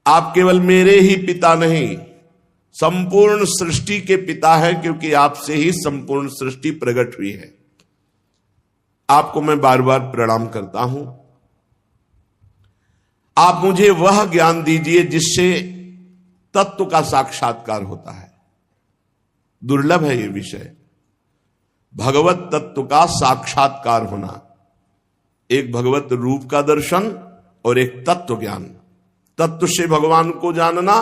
आप केवल मेरे ही पिता नहीं, संपूर्ण सृष्टि के पिता हैं, क्योंकि आपसे ही संपूर्ण सृष्टि प्रकट हुई है। आपको मैं बार बार प्रणाम करता हूं। आप मुझे वह ज्ञान दीजिए जिससे तत्व का साक्षात्कार होता है। दुर्लभ है ये विषय, भगवत तत्व का साक्षात्कार होना। एक भगवत रूप का दर्शन और एक तत्व ज्ञान। तत्व से भगवान को जानना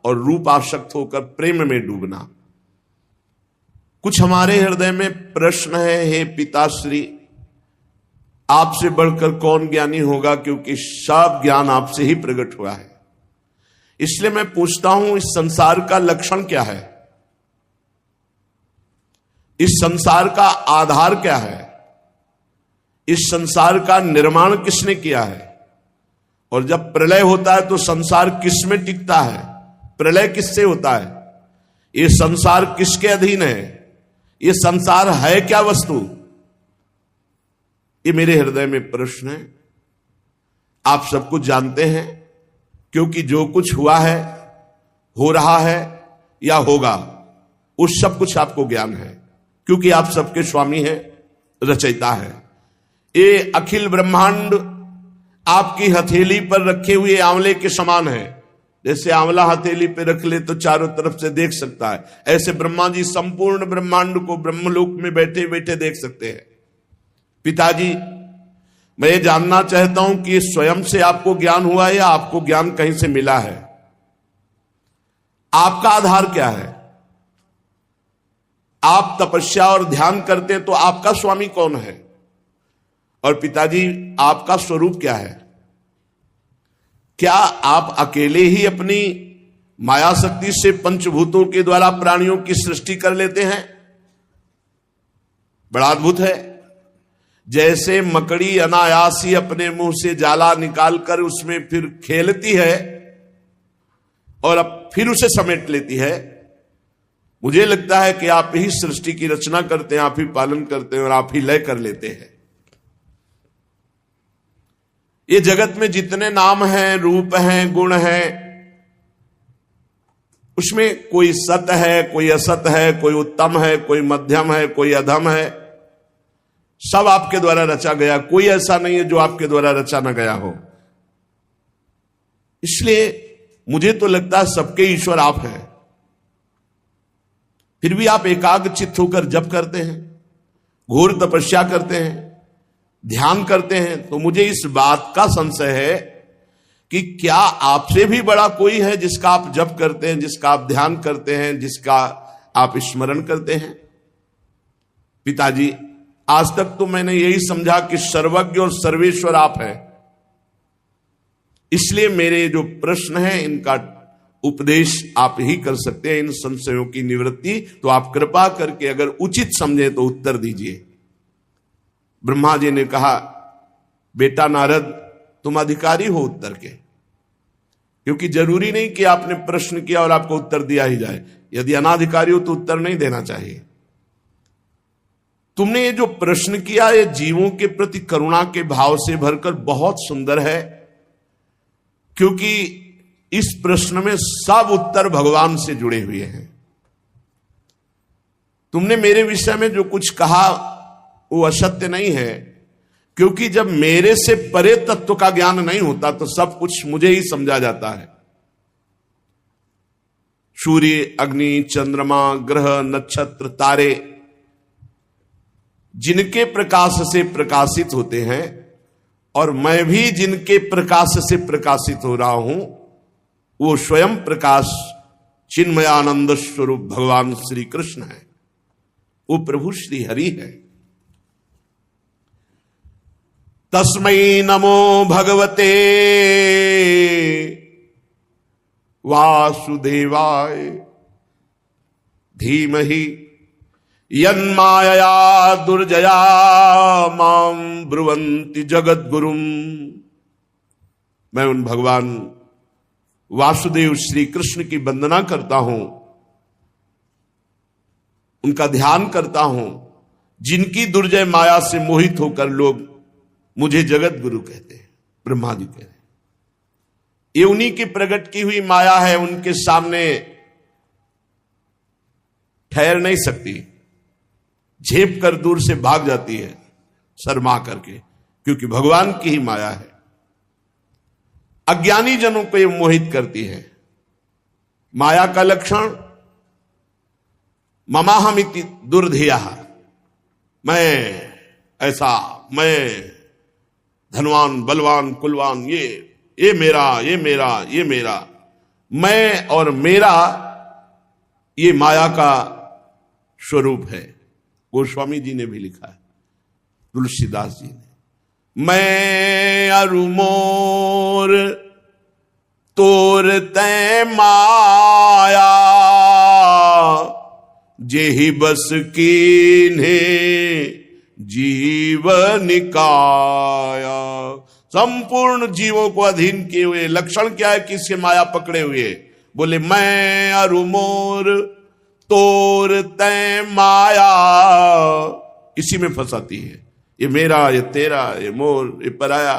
और रूप आसक्त होकर प्रेम में डूबना। कुछ हमारे हृदय में प्रश्न है, हे पिताश्री, आपसे बढ़कर कौन ज्ञानी होगा, क्योंकि सब ज्ञान आपसे ही प्रकट हुआ है। इसलिए मैं पूछता हूं, इस संसार का लक्षण क्या है? इस संसार का आधार क्या है? इस संसार का निर्माण किसने किया है? और जब प्रलय होता है तो संसार किस में टिकता है? प्रलय किससे होता है? ये संसार किसके अधीन है? ये संसार है क्या वस्तु? ये मेरे हृदय में प्रश्न है। आप सब कुछ जानते हैं, क्योंकि जो कुछ हुआ है, हो रहा है या होगा, उस सब कुछ आपको ज्ञान है, क्योंकि आप सबके स्वामी हैं, रचयिता है। ये अखिल ब्रह्मांड आपकी हथेली पर रखे हुए आंवले के समान है। जैसे आंवला हथेली पे रख ले तो चारों तरफ से देख सकता है, ऐसे ब्रह्मा जी संपूर्ण ब्रह्मांड को ब्रह्मलोक में बैठे बैठे देख सकते हैं। पिताजी, मैं ये जानना चाहता हूं कि स्वयं से आपको ज्ञान हुआ है या आपको ज्ञान कहीं से मिला है? आपका आधार क्या है? आप तपस्या और ध्यान करते हैं तो आपका स्वामी कौन है? और पिताजी, आपका स्वरूप क्या है? क्या आप अकेले ही अपनी माया शक्ति से पंचभूतों के द्वारा प्राणियों की सृष्टि कर लेते हैं? बड़ा अद्भुत है। जैसे मकड़ी अनायास ही अपने मुंह से जाला निकालकर उसमें फिर खेलती है और अब फिर उसे समेट लेती है, मुझे लगता है कि आप ही सृष्टि की रचना करते हैं, आप ही पालन करते हैं और आप ही लय कर लेते हैं। ये जगत में जितने नाम हैं, रूप हैं, गुण हैं, उसमें कोई सत है, कोई असत है, कोई उत्तम है, कोई मध्यम है, कोई अधम है। सब आपके द्वारा रचा गया, कोई ऐसा नहीं है जो आपके द्वारा रचा ना गया हो। इसलिए मुझे तो लगता है सबके ईश्वर आप हैं। फिर भी आप एकाग्रचित्त होकर जप करते हैं, घोर तपस्या करते हैं, ध्यान करते हैं, तो मुझे इस बात का संशय है कि क्या आपसे भी बड़ा कोई है जिसका आप जप करते हैं, जिसका आप ध्यान करते हैं, जिसका आप स्मरण करते हैं? पिताजी, आज तक तो मैंने यही समझा कि सर्वज्ञ और सर्वेश्वर आप हैं। इसलिए मेरे जो प्रश्न हैं इनका उपदेश आप ही कर सकते हैं, इन संशयों की निवृत्ति। तो आप कृपा करके अगर उचित समझे तो उत्तर दीजिए। ब्रह्मा जी ने कहा, बेटा नारद, तुम अधिकारी हो उत्तर के, क्योंकि जरूरी नहीं कि आपने प्रश्न किया और आपको उत्तर दिया ही जाए। यदि अनाधिकारी हो तो उत्तर नहीं देना चाहिए। तुमने ये जो प्रश्न किया, ये जीवों के प्रति करुणा के भाव से भरकर बहुत सुंदर है, क्योंकि इस प्रश्न में सब उत्तर भगवान से जुड़े हुए हैं। तुमने मेरे विषय में जो कुछ कहा वो असत्य नहीं है, क्योंकि जब मेरे से परे तत्व का ज्ञान नहीं होता तो सब कुछ मुझे ही समझा जाता है। सूर्य, अग्नि, चंद्रमा, ग्रह, नक्षत्र, तारे जिनके प्रकाश से प्रकाशित होते हैं और मैं भी जिनके प्रकाश से प्रकाशित हो रहा हूं, वो स्वयं प्रकाश चिन्मयानंद स्वरूप भगवान श्री कृष्ण है, वो प्रभु श्री हरि है। तस्मै नमो भगवते वासुदेवाय धीमहि यन्मायया दुर्जया मां ब्रुवन्ति जगद्गुरुम। मैं उन भगवान वासुदेव श्री कृष्ण की वंदना करता हूं, उनका ध्यान करता हूं, जिनकी दुर्जय माया से मोहित होकर लोग मुझे जगत गुरु कहते हैं। ब्रह्मा जी कह रहे हैं, ये उन्हीं की प्रकट की हुई माया है, उनके सामने ठहर नहीं सकती, झेप कर दूर से भाग जाती है शर्मा करके, क्योंकि भगवान की ही माया है। अज्ञानी जनों को ये मोहित करती है। माया का लक्षण ममाहमिति दुर्धिया, मैं ऐसा, मैं धनवान बलवान कुलवान, ये मेरा, ये मेरा, ये मेरा, मैं और मेरा, ये माया का स्वरूप है। गोस्वामी जी ने भी लिखा है, तुलसीदास जी ने, मैं अरु मोर तोर तै माया, जेहि बस कीन्हे जीव निकाया। संपूर्ण जीवों को अधीन किए हुए, लक्षण क्या है कि इससे माया पकड़े हुए? बोले मैं अरु मोर तोर तै माया, इसी में फंसाती है। ये मेरा, ये तेरा, ये मोर, ये पराया,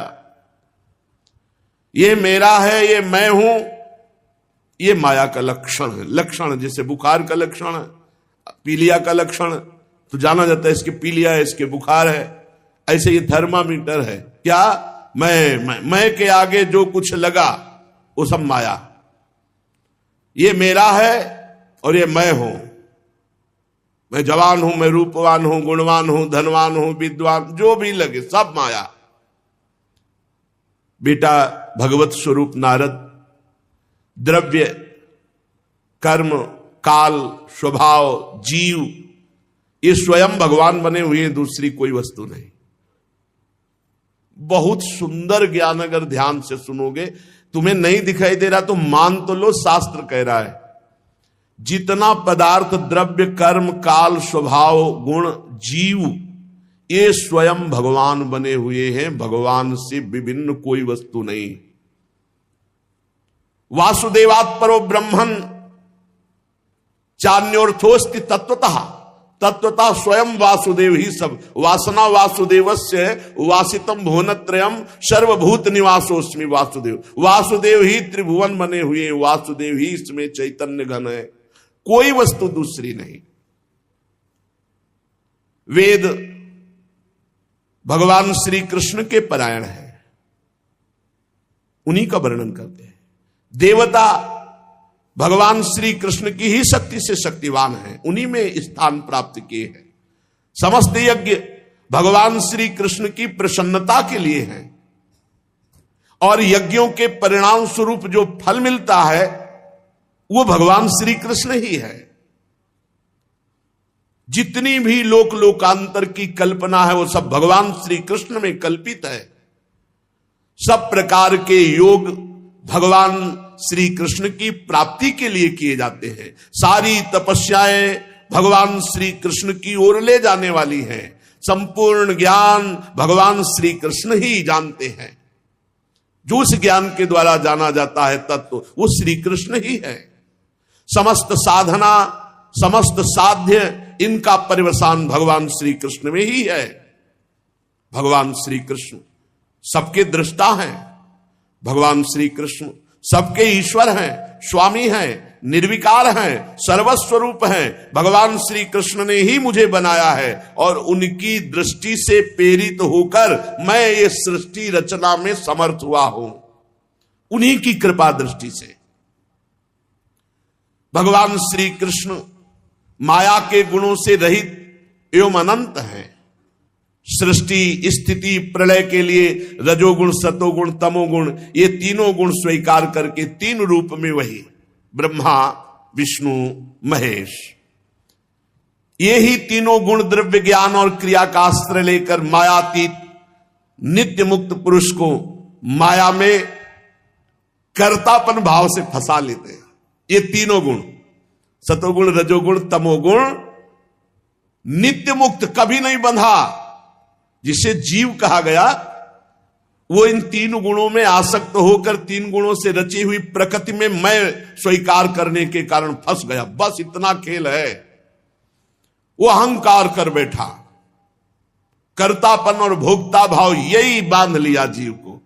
ये मेरा है, ये मैं हूं, ये माया का लक्षण है। लक्षण जैसे बुखार का लक्षण है, पीलिया का लक्षण तो जाना जाता है इसके पीलिया है, इसके बुखार है। ऐसे ये थर्मामीटर है। क्या? मैं के आगे जो कुछ लगा वो सब माया। ये मेरा है और ये मैं हूं। मैं जवान हूं, मैं रूपवान हूं, गुणवान हूं, धनवान हूं, विद्वान, जो भी लगे सब माया। बेटा भगवत स्वरूप नारद, द्रव्य, कर्म, काल, स्वभाव, जीव, ये स्वयं भगवान बने हुए हैं, दूसरी कोई वस्तु नहीं। बहुत सुंदर ज्ञान अगर ध्यान से सुनोगे, तुम्हें नहीं दिखाई दे रहा तो मान तो लो, शास्त्र कह रहा है जितना पदार्थ, द्रव्य, कर्म, काल, स्वभाव, गुण, जीव, ये स्वयं भगवान बने हुए हैं, भगवान से विभिन्न कोई वस्तु नहीं। वासुदेवात् परो ब्रह्मन् चान्योर्थोस्ति तत्वतः, तत्वतः स्वयं वासुदेव ही सब। वासना वासुदेवस्य वासितम भुवनत्रयम् सर्वभूत निवासोस्मि वासुदेव। वासुदेव ही त्रिभुवन बने हुए, वासुदेव ही इसमें चैतन्य घन है, कोई वस्तु दूसरी नहीं। वेद भगवान श्री कृष्ण के परायण है, उन्हीं का वर्णन करते हैं। देवता भगवान श्री कृष्ण की ही शक्ति से शक्तिवान है, उन्हीं में स्थान प्राप्त किए हैं। समस्त यज्ञ भगवान श्री कृष्ण की प्रसन्नता के लिए हैं, और यज्ञों के परिणाम स्वरूप जो फल मिलता है वो भगवान श्री कृष्ण ही है। जितनी भी लोक लोकांतर की कल्पना है वो सब भगवान श्री कृष्ण में कल्पित है। सब प्रकार के योग भगवान श्री कृष्ण की प्राप्ति के लिए किए जाते हैं। सारी तपस्याएं भगवान श्री कृष्ण की ओर ले जाने वाली हैं। संपूर्ण ज्ञान भगवान श्री कृष्ण ही जानते हैं। जो उस ज्ञान के द्वारा जाना जाता है तत्व, वो श्री कृष्ण ही है। समस्त साधना, समस्त साध्य, इनका परिवसान भगवान श्री कृष्ण में ही है। भगवान श्री कृष्ण सबके दृष्टा हैं, भगवान श्री कृष्ण सबके ईश्वर हैं, स्वामी हैं, निर्विकार हैं, सर्वस्वरूप हैं। भगवान श्री कृष्ण ने ही मुझे बनाया है और उनकी दृष्टि से प्रेरित होकर मैं ये सृष्टि रचना में समर्थ हुआ हूं, उन्हीं की कृपा दृष्टि से। भगवान श्री कृष्ण माया के गुणों से रहित एवं अनंत हैं। सृष्टि, स्थिति, प्रलय के लिए रजोगुण, सतोगुण, तमोगुण, ये तीनों गुण स्वीकार करके तीन रूप में वही ब्रह्मा, विष्णु, महेश, ये ही तीनों गुण द्रव्य, ज्ञान और क्रिया का अस्त्र लेकर मायातीत नित्य मुक्त पुरुष को माया में कर्तापन भाव से फंसा लेते हैं। ये तीनों गुण, सतोगुण, रजोगुण, तमोगुण, नित्य मुक्त, कभी नहीं बंधा। जिसे जीव कहा गया वो इन तीन गुणों में आसक्त होकर तीन गुणों से रची हुई प्रकृति में मैं स्वीकार करने के कारण फंस गया। बस इतना खेल है। वो अहंकार कर बैठा, कर्तापन और भोक्ता भाव यही बांध लिया जीव को।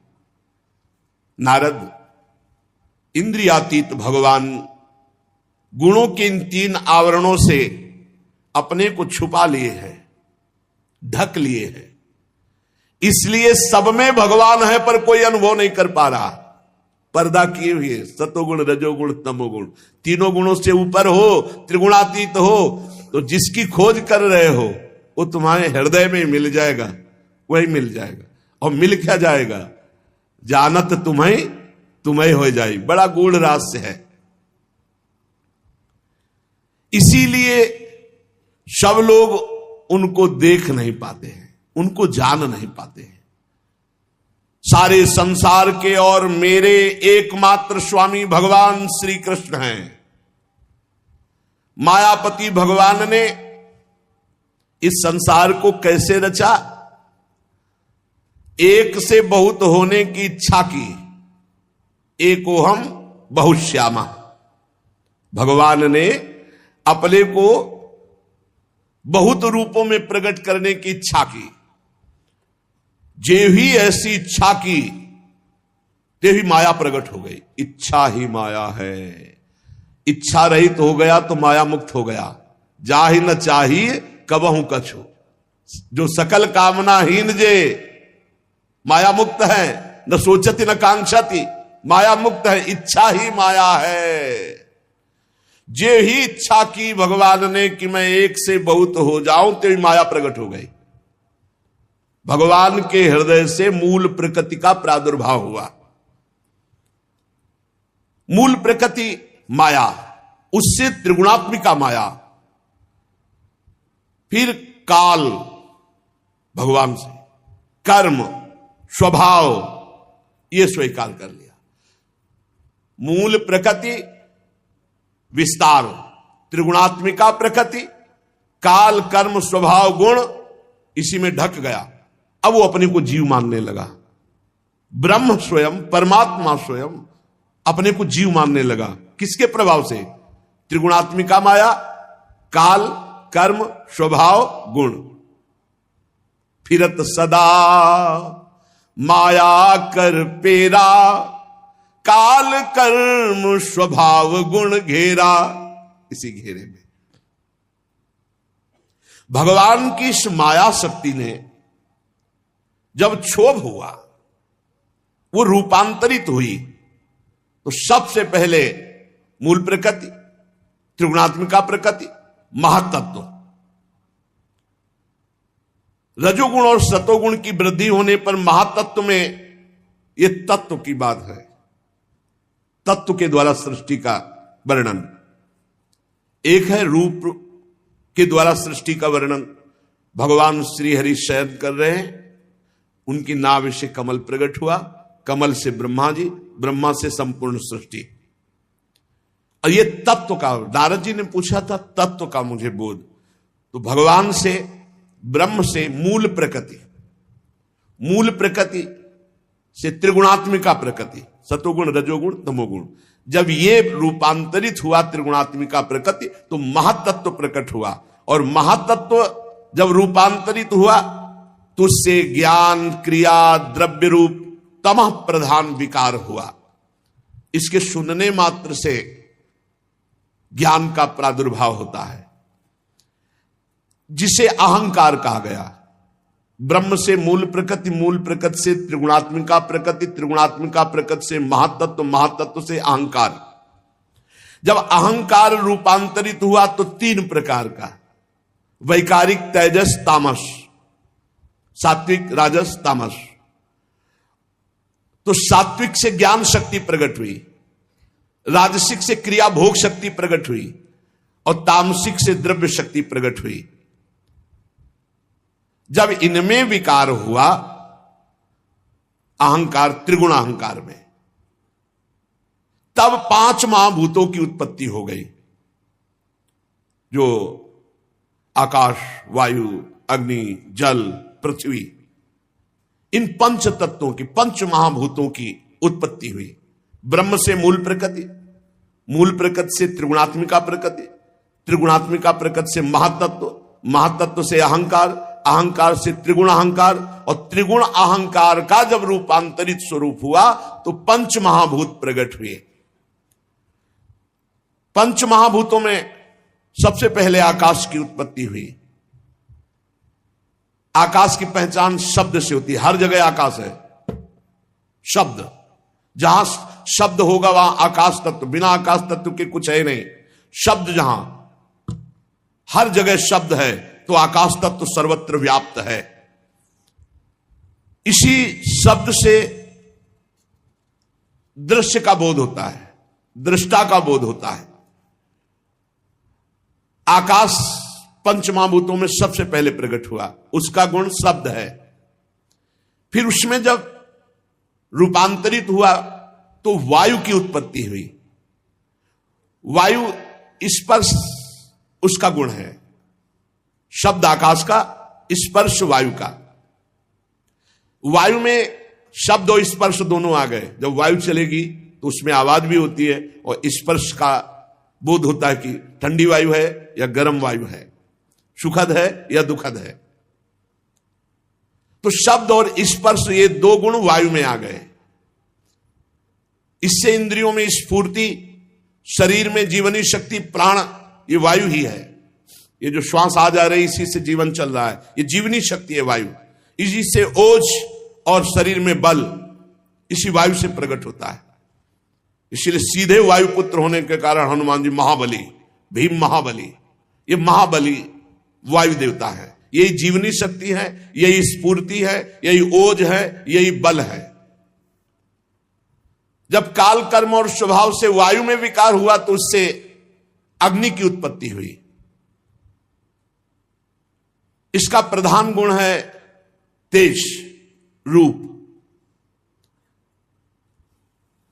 नारद इंद्रियातीत भगवान गुणों के इन 3 आवरणों से अपने को छुपा लिए हैं, ढक लिए हैं। इसलिए सब में भगवान है पर कोई अनुभव नहीं कर पा रहा। पर्दा किए हुए सतोगुण, रजोगुण, तमोगुण, तीनों गुणों से ऊपर हो, त्रिगुणातीत हो, तो जिसकी खोज कर रहे हो वो तुम्हारे हृदय में मिल जाएगा, वही मिल जाएगा। और मिल क्या जाएगा? जानत तुम्हें तुम्हें हो जाए। बड़ा गूढ़ रहस्य है। इसीलिए सब लोग उनको देख नहीं पाते हैं, उनको जान नहीं पाते हैं। सारे संसार के और मेरे एकमात्र स्वामी भगवान श्री कृष्ण हैं। मायापति भगवान ने इस संसार को कैसे रचा? एक से बहुत होने की इच्छा की। एकोहम बहुश्यामा। भगवान ने अपने को बहुत रूपों में प्रकट करने की इच्छा की। जे ही ऐसी इच्छा की ते ही माया प्रकट हो गई। इच्छा ही माया है। इच्छा रहित हो गया तो माया मुक्त हो गया। जा ही न चाहिए कबहू कछु, जो सकल कामनाहीन जे माया मुक्त है। न सोचती न कांक्षती, माया मुक्त है। इच्छा ही माया है। जे ही इच्छा की भगवान ने कि मैं एक से बहुत हो जाऊं, तो माया प्रकट हो गई। भगवान के हृदय से मूल प्रकृति का प्रादुर्भाव हुआ। मूल प्रकृति माया, उससे त्रिगुणात्मिका माया, फिर काल भगवान से, कर्म, स्वभाव, ये स्वीकार कर लिया। मूल प्रकृति, विस्तार, त्रिगुणात्मिका प्रकृति, काल, कर्म, स्वभाव, गुण, इसी में ढक गया। अब वो अपने को जीव मानने लगा। ब्रह्म स्वयं, परमात्मा स्वयं अपने को जीव मानने लगा। किसके प्रभाव से? त्रिगुणात्मिका माया, काल, कर्म, स्वभाव, गुण। फिरत सदा माया कर पेरा, काल, कर्म, स्वभाव, गुण घेरा। इसी घेरे में भगवान की इस माया शक्ति ने जब क्षोभ हुआ, वो रूपांतरित हुई, तो सबसे पहले मूल प्रकृति, त्रिगुणात्मिका प्रकृति, महातत्व, रजोगुण और सतोगुण की वृद्धि होने पर महातत्व में ये तत्व की बात है। तत्व के द्वारा सृष्टि का वर्णन। एक है रूप के द्वारा सृष्टि का वर्णन। भगवान श्री हरि शयन कर रहे हैं, उनकी नाभि से कमल प्रकट हुआ, कमल से ब्रह्मा जी, ब्रह्मा से संपूर्ण सृष्टि। और ये तत्व का, नारद जी ने पूछा था तत्व का मुझे बोध, तो भगवान से, ब्रह्म से मूल प्रकृति, मूल प्रकृति से त्रिगुणात्मिका प्रकृति, सतोगुण, रजोगुण, तमोगुण। जब ये रूपांतरित हुआ त्रिगुणात्मिका प्रकृति, तो महातत्व प्रकट हुआ। और महातत्व जब रूपांतरित हुआ तो उससे ज्ञान, क्रिया, द्रव्य रूप तमः प्रधान विकार हुआ। इसके सुनने मात्र से ज्ञान का प्रादुर्भाव होता है, जिसे अहंकार कहा गया। ब्रह्म से मूल प्रकृति, मूल प्रकृति से त्रिगुणात्मिका प्रकृति, त्रिगुणात्मिका प्रकृति से महातत्व, महातत्व से अहंकार। जब अहंकार रूपांतरित हुआ तो 3 प्रकार का, वैकारिक, तेजस, तामस, सात्विक, राजस, तामस। तो सात्विक से ज्ञान शक्ति प्रकट हुई, राजसिक से क्रिया भोग शक्ति प्रकट हुई, और तामसिक से द्रव्य शक्ति प्रकट हुई। जब इनमें विकार हुआ, अहंकार, त्रिगुण अहंकार में, तब 5 महाभूतों की उत्पत्ति हो गई, जो आकाश, वायु, अग्नि, जल, पृथ्वी, इन 5 तत्वों की, 5 महाभूतों की उत्पत्ति हुई। ब्रह्म से मूल प्रकृति, मूल प्रकृति से त्रिगुणात्मिका प्रकृति, त्रिगुणात्मिका प्रकृति से महातत्व, महातत्व से अहंकार, अहंकार से त्रिगुण अहंकार, और त्रिगुण अहंकार का जब रूपांतरित स्वरूप हुआ तो 5 महाभूत प्रकट हुए। पंच महाभूतों में सबसे पहले आकाश की उत्पत्ति हुई। आकाश की पहचान शब्द से होती है, हर जगह आकाश है। शब्द, जहां शब्द होगा वहां आकाश तत्व, बिना आकाश तत्व के कुछ है नहीं। शब्द जहां, हर जगह शब्द है तो आकाश तत्व सर्वत्र व्याप्त है। इसी शब्द से दृश्य का बोध होता है, दृष्टा का बोध होता है। आकाश पंच महाभूतों में सबसे पहले प्रकट हुआ, उसका गुण शब्द है। फिर उसमें जब रूपांतरित हुआ तो वायु की उत्पत्ति हुई। वायु स्पर्श उसका गुण है, शब्द आकाश का, स्पर्श वायु का। वायु में शब्द और स्पर्श दोनों आ गए। जब वायु चलेगी तो उसमें आवाज भी होती है और स्पर्श का बोध होता है कि ठंडी वायु है या गर्म वायु है, सुखद है या दुखद है। तो शब्द और स्पर्श, ये दो गुण वायु में आ गए। इससे इंद्रियों में स्फूर्ति, शरीर में जीवनी शक्ति, प्राण, ये वायु ही है। ये जो श्वास आ जा रही, इसी से जीवन चल रहा है, ये जीवनी शक्ति है वायु। इसी से ओज और शरीर में बल इसी वायु से प्रकट होता है। इसीलिए सीधे वायुपुत्र होने के कारण हनुमान जी महाबली, भीम महाबली, ये महाबली वायु देवता है। यही जीवनी शक्ति है, यही स्फूर्ति है, यही ओज है, यही बल है। जब काल कर्म और स्वभाव से वायु में विकार हुआ तो उससे अग्नि की उत्पत्ति हुई। इसका प्रधान गुण है तेज, रूप,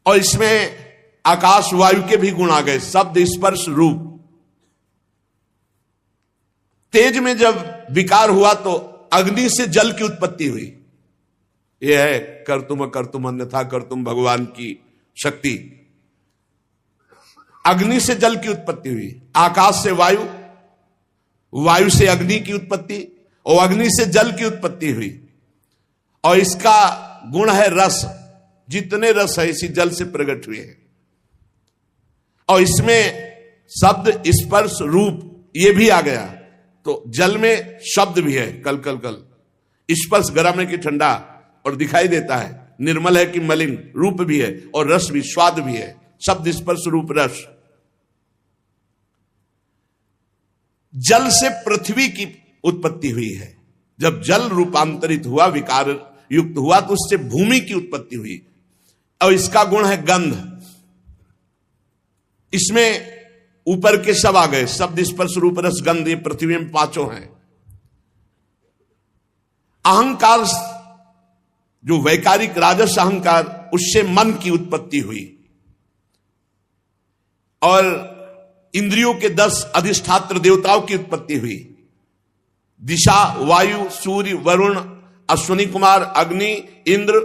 और इसमें आकाश वायु के भी गुण आ गए, शब्द स्पर्श रूप। तेज में जब विकार हुआ तो अग्नि से जल की उत्पत्ति हुई। यह है कर्तुम अन्यथा कर्तुम भगवान की शक्ति। अग्नि से जल की उत्पत्ति हुई, आकाश से वायु, वायु से अग्नि की उत्पत्ति और अग्नि से जल की उत्पत्ति हुई। और इसका गुण है रस, जितने रस है इसी जल से प्रकट हुए हैं। और इसमें शब्द स्पर्श रूप ये भी आ गया। तो जल में शब्द भी है, कल कल कल, स्पर्श गर्म है कि ठंडा और दिखाई देता है, निर्मल है कि मलिन, रूप भी है और रस भी, स्वाद भी है। शब्द स्पर्श रूप रस। जल से पृथ्वी की उत्पत्ति हुई है। जब जल रूपांतरित हुआ, विकार युक्त हुआ, तो उससे भूमि की उत्पत्ति हुई। और इसका गुण है गंध। इसमें ऊपर के सब आ गए, शब्द स्पर्श रूप रस गंध, ये पृथ्वी में पांचों हैं। अहंकार, जो वैकारिक राजस अहंकार, उससे मन की उत्पत्ति हुई। और इंद्रियों के 10 अधिष्ठात्र देवताओं की उत्पत्ति हुई। दिशा, वायु, सूर्य, वरुण, अश्विनी कुमार, अग्नि, इंद्र,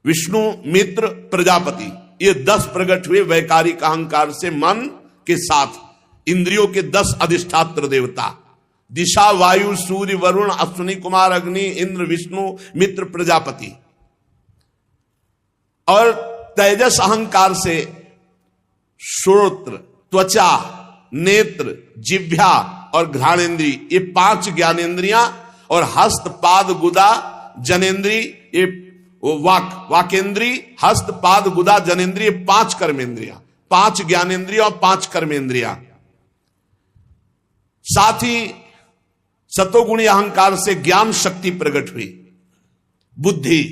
विष्णु, मित्र, प्रजापति, ये 10 प्रकट हुए वैकारिक अहंकार से मन के साथ। इंद्रियों के 10 अधिष्ठात्र देवता, दिशा, वायु, सूर्य, वरुण, अश्विनी कुमार, अग्नि, इंद्र, विष्णु, मित्र, प्रजापति। और तेजस अहंकार से श्रोत्र, त्वचा, नेत्र, जिह्वा और घ्राणेन्द्री, ये 5 ज्ञानेन्द्रियां, और हस्त, पाद, गुदा, जनेन्द्री, ये वाकेंद्री, हस्त, पाद, गुदा, जनेन्द्रिय, 5 कर्मेंद्रियां, 5 ज्ञानेन्द्रियां और 5 कर्मेंद्रियां। साथ ही सतोगुणी अहंकार से ज्ञान शक्ति प्रकट हुई। बुद्धि,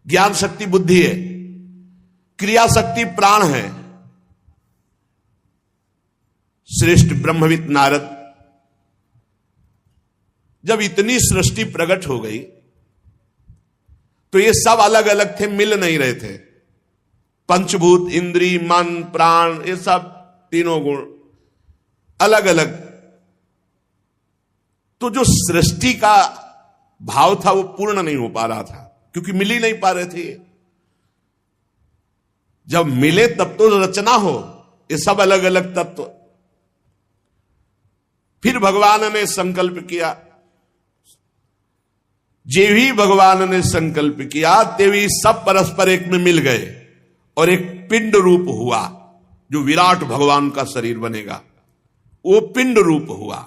ज्ञान शक्ति बुद्धि है, क्रिया शक्ति प्राण है। श्रेष्ठ ब्रह्मविद नारद, जब इतनी सृष्टि प्रकट हो गई तो ये सब अलग अलग थे, मिल नहीं रहे थे। पंचभूत, इंद्री, मन, प्राण, ये सब तीनों गुण अलग अलग। तो जो सृष्टि का भाव था वो पूर्ण नहीं हो पा रहा था, क्योंकि मिल ही नहीं पा रहे थे। जब मिले तब तो रचना हो, ये सब अलग अलग तत्व। फिर भगवान ने संकल्प किया, जे भी भगवान ने संकल्प किया तेवी सब परस्पर एक में मिल गए और एक पिंड रूप हुआ। जो विराट भगवान का शरीर बनेगा, वो पिंड रूप हुआ।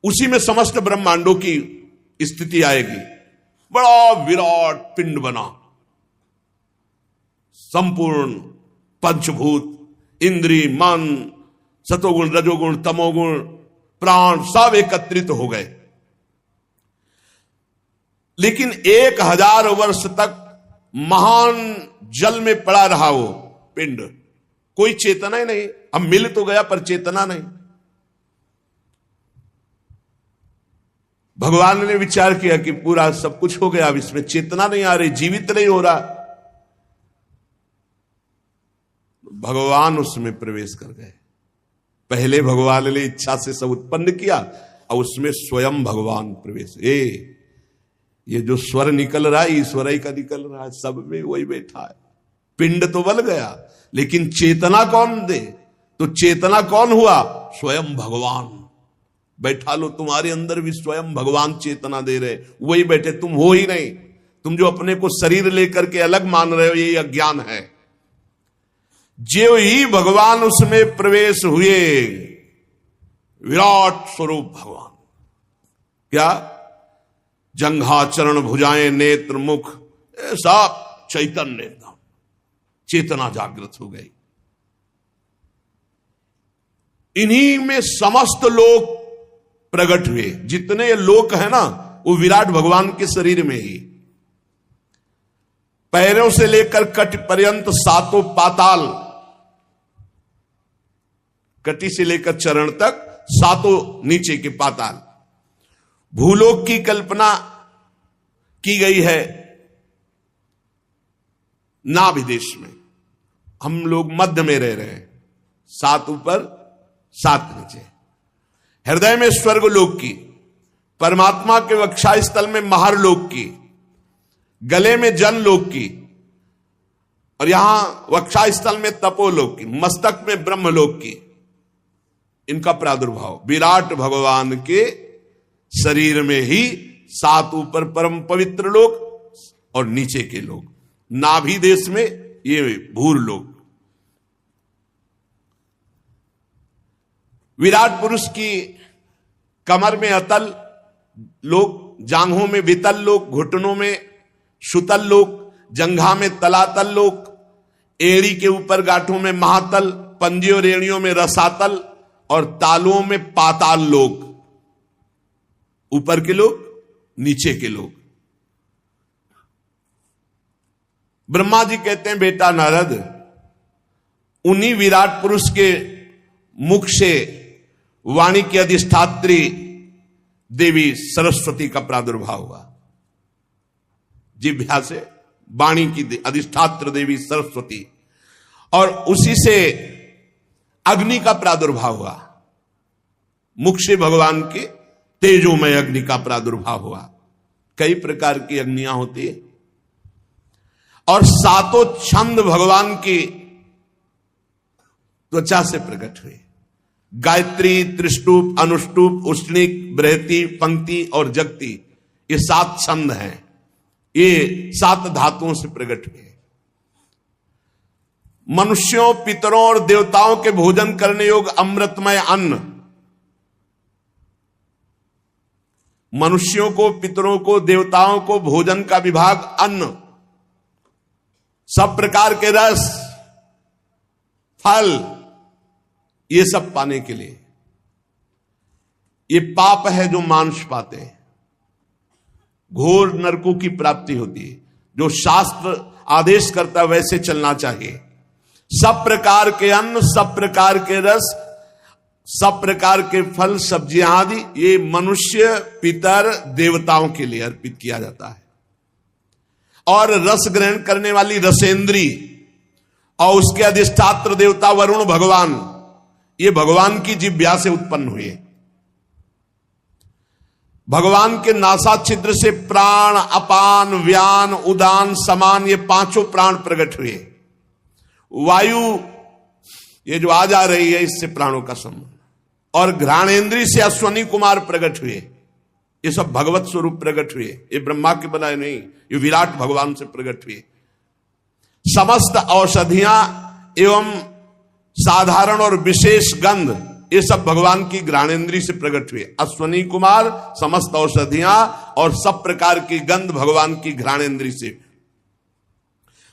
उसी में समस्त ब्रह्मांडों की स्थिति आएगी। बड़ा विराट पिंड बना, संपूर्ण पंचभूत, इंद्री, मन, सतोगुण, रजोगुण, तमोगुण, प्राण सब एकत्रित हो गए। लेकिन 1000 वर्ष तक महान जल में पड़ा रहा वो पिंड, कोई चेतना ही नहीं। अब मिल तो गया पर चेतना नहीं। भगवान ने विचार किया कि पूरा सब कुछ हो गया, अब इसमें चेतना नहीं आ रही, जीवित नहीं हो रहा। भगवान उसमें प्रवेश कर गए। पहले भगवान ने इच्छा से सब उत्पन्न किया और उसमें स्वयं भगवान प्रवेश। ये जो स्वर निकल रहा है ईश्वर ही का निकल रहा है, सब में वही बैठा है। पिंड तो बन गया, लेकिन चेतना कौन दे? तो चेतना कौन हुआ? स्वयं भगवान। बैठा लो, तुम्हारे अंदर भी स्वयं भगवान चेतना दे रहे, वही बैठे, तुम हो ही नहीं। तुम जो अपने को शरीर लेकर के अलग मान रहे हो, ये अज्ञान है। जो ही भगवान उसमें प्रवेश हुए, विराट स्वरूप भगवान। क्या? जंघा, चरण, भुजाएं, नेत्र, मुख, सब चैतन्य, एकदम चेतना जागृत हो गई। इन्हीं में समस्त लोक प्रकट हुए। जितने लोक है ना, वो विराट भगवान के शरीर में ही। पैरों से लेकर कट पर्यंत सातों पाताल, कटी से लेकर चरण तक सातों नीचे के पाताल। भूलोक की कल्पना की गई है नाभि देश में। हम लोग मध्य में रह रहे हैं, 7 ऊपर 7 नीचे। हृदय में स्वर्ग लोक की, परमात्मा के वक्षा स्थल में महर लोक की, गले में जन लोक की, और यहां वक्षा स्थल में तपोलोक की, मस्तक में ब्रह्मलोक की। इनका प्रादुर्भाव विराट भगवान के शरीर में ही 7 ऊपर परम पवित्र लोक और नीचे के लोक। नाभि देश में ये भूर लोक। विराट पुरुष की कमर में अतल लोक, जांघों में वितल लोक, घुटनों में सुतल लोक, जंघा में तलातल लोक, एड़ी के ऊपर गांठों में महातल, पंजे और एड़ियों में रसातल और तालुओं में पाताल लोक। ऊपर के लोग, नीचे के लोग। ब्रह्मा जी कहते हैं, बेटा नारद, उन्हीं विराट पुरुष के मुख से वाणी की अधिष्ठात्री देवी सरस्वती का प्रादुर्भाव हुआ। जिह्वा से वाणी की अधिष्ठात्र देवी सरस्वती, और उसी से अग्नि का प्रादुर्भाव हुआ। मुख से भगवान के तेजोमय अग्नि का प्रादुर्भाव हुआ। कई प्रकार की अग्नियां होती है, और 7 छंद भगवान की त्वचा से प्रकट हुए। गायत्री, त्रिष्टुप, अनुष्टुप, उष्णिक, बृहति, पंक्ति और जगति, ये 7 छंद हैं। ये 7 धातुओं से प्रकट हुए। मनुष्यों, पितरों और देवताओं के भोजन करने योग्य अमृतमय अन्न, मनुष्यों को, पितरों को, देवताओं को भोजन का विभाग अन्न, सब प्रकार के रस, फल, ये सब पाने के लिए। ये पाप है जो मांस पाते हैं, घोर नरकों की प्राप्ति होती है। जो शास्त्र आदेश करता है वैसे चलना चाहिए। सब प्रकार के अन्न, सब प्रकार के रस, सब प्रकार के फल, सब्जियां आदि, ये मनुष्य, पितर, देवताओं के लिए अर्पित किया जाता है। और रस ग्रहण करने वाली रसेंद्री और उसके अधिष्ठात्र देवता वरुण भगवान, ये भगवान की जिह्वा से उत्पन्न हुए। भगवान के नासा छिद्र से प्राण, अपान, व्यान, उदान, समान, ये 5 प्राण प्रकट हुए। वायु ये जो आज आ रही है, इससे प्राणों का संबंध। और घ्राणेन्द्री से अश्वनी कुमार प्रकट हुए। ये सब भगवत स्वरूप प्रकट हुए। ये ब्रह्मा के बनाए नहीं, ये विराट भगवान से प्रकट हुए। समस्त औषधियां एवं साधारण और विशेष गंध, ये सब भगवान की घ्राणेन्द्रिय से प्रकट हुए। अश्वनी कुमार, समस्त औषधियां और सब प्रकार की गंध भगवान की घ्राणेन्द्रिय से।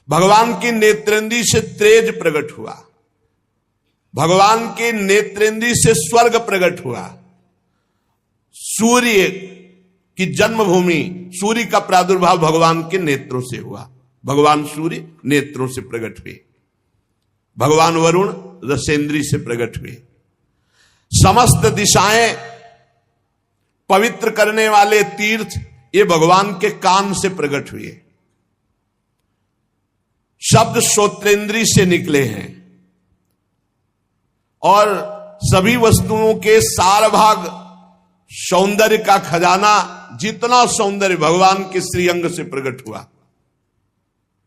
भगवान की नेत्रेंद्रिय से तेज प्रकट हुआ, भगवान के नेत्रेंद्रिय से स्वर्ग प्रकट हुआ। सूर्य की जन्मभूमि, सूर्य का प्रादुर्भाव भगवान के नेत्रों से हुआ, भगवान सूर्य नेत्रों से प्रकट हुए। भगवान वरुण रसेंद्रिय से प्रकट हुए। समस्त दिशाएं पवित्र करने वाले तीर्थ, ये भगवान के कान से प्रकट हुए। शब्द श्रोत्रेंद्रिय से निकले हैं और सभी वस्तुओं के सार भाग सौंदर्य का खजाना, जितना सौंदर्य भगवान के श्रीअंग से प्रकट हुआ।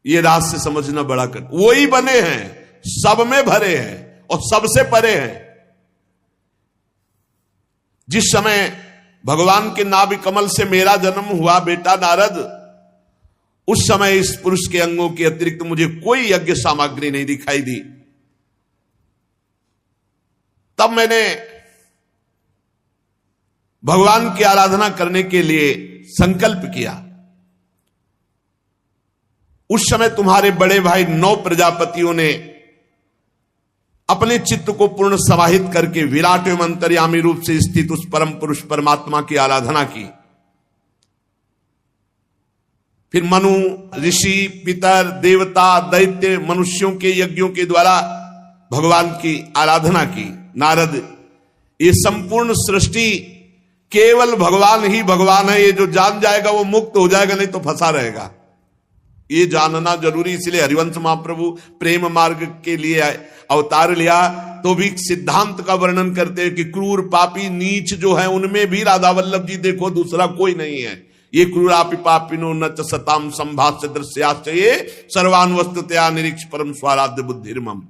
ये राज से समझना बड़ा कर, वो ही बने हैं, सब में भरे हैं और सबसे परे हैं। जिस समय भगवान के नाभि कमल से मेरा जन्म हुआ बेटा नारद, उस समय इस पुरुष के अंगों के अतिरिक्त मुझे कोई यज्ञ सामग्री नहीं दिखाई दी। तब मैंने भगवान की आराधना करने के लिए संकल्प किया। उस समय तुम्हारे बड़े भाई 9 प्रजापतियों ने अपने चित्त को पूर्ण समाहित करके विराट एवं अंतर्यामी रूप से स्थित उस परम पुरुष परमात्मा की आराधना की। फिर मनु, ऋषि, पितर, देवता, दैत्य, मनुष्यों के यज्ञों के द्वारा भगवान की आराधना की। नारद, ये संपूर्ण सृष्टि केवल भगवान ही भगवान है, ये जो जान जाएगा वो मुक्त हो जाएगा, नहीं तो फंसा रहेगा। ये जानना जरूरी, इसलिए हरिवंश महाप्रभु प्रेम मार्ग के लिए अवतार लिया तो भी सिद्धांत का वर्णन करते हैं कि क्रूर पापी नीच जो है उनमें भी राधा वल्लभ जी देखो, दूसरा कोई नहीं है। ये क्रूरापि पापिनो न च सताम संभाष्य दृश्याश्च ये सर्वान वस्तुतया निरीक्ष परम स्वाराध्य बुद्धिर्मम।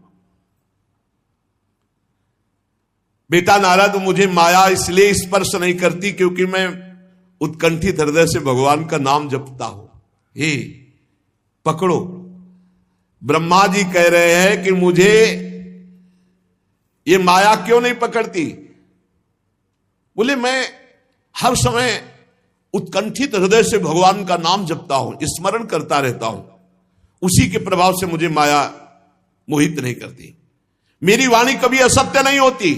बेटा नारद, मुझे माया इसलिए स्पर्श नहीं करती क्योंकि मैं उत्कंठित हृदय से भगवान का नाम जपता हूं। हे पकड़ो, ब्रह्मा जी कह रहे हैं कि मुझे ये माया क्यों नहीं पकड़ती? बोले मैं हर समय उत्कंठित हृदय से भगवान का नाम जपता हूं, स्मरण करता रहता हूं, उसी के प्रभाव से मुझे माया मोहित नहीं करती। मेरी वाणी कभी असत्य नहीं होती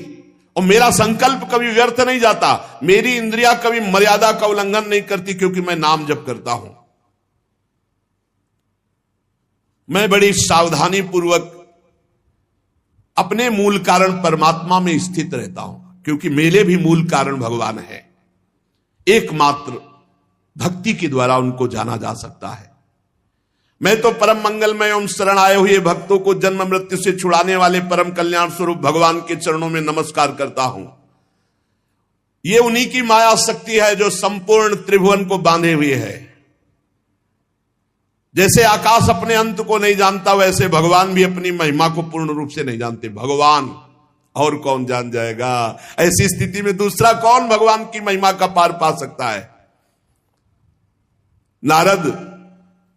और मेरा संकल्प कभी व्यर्थ नहीं जाता। मेरी इंद्रियां कभी मर्यादा का उल्लंघन नहीं करती क्योंकि मैं नाम जप करता हूं। मैं बड़ी सावधानी पूर्वक अपने मूल कारण परमात्मा में स्थित रहता हूं क्योंकि मेरे भी मूल कारण भगवान है। एकमात्र भक्ति के द्वारा उनको जाना जा सकता है। मैं तो परम मंगलमय एवं शरण आए हुए भक्तों को जन्म मृत्यु से छुड़ाने वाले परम कल्याण स्वरूप भगवान के चरणों में नमस्कार करता हूं। ये उन्हीं की माया शक्ति है जो संपूर्ण त्रिभुवन को बांधे हुए है। जैसे आकाश अपने अंत को नहीं जानता, वैसे भगवान भी अपनी महिमा को पूर्ण रूप से नहीं जानते। भगवान और कौन जान जाएगा? ऐसी स्थिति में दूसरा कौन भगवान की महिमा का पार पा सकता है? नारद,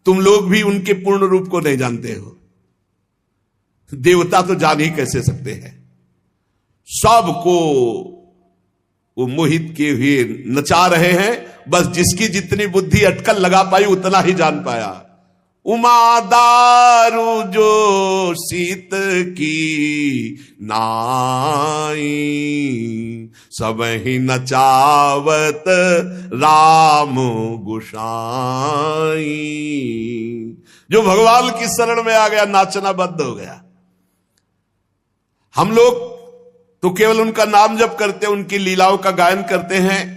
तुम लोग भी उनके पूर्ण रूप को नहीं जानते हो। देवता तो जान ही कैसे सकते हैं? सबको वो मोहित किए हुए नचा रहे हैं। बस जिसकी जितनी बुद्धि अटकल लगा पाई उतना ही जान पाया। उमा दारू जो शीत की नाई, सब ही नचावत राम गुसाई। जो भगवान की शरण में आ गया नाचना बंद हो गया। हम लोग तो केवल उनका नाम जप करते, उनकी लीलाओं का गायन करते हैं।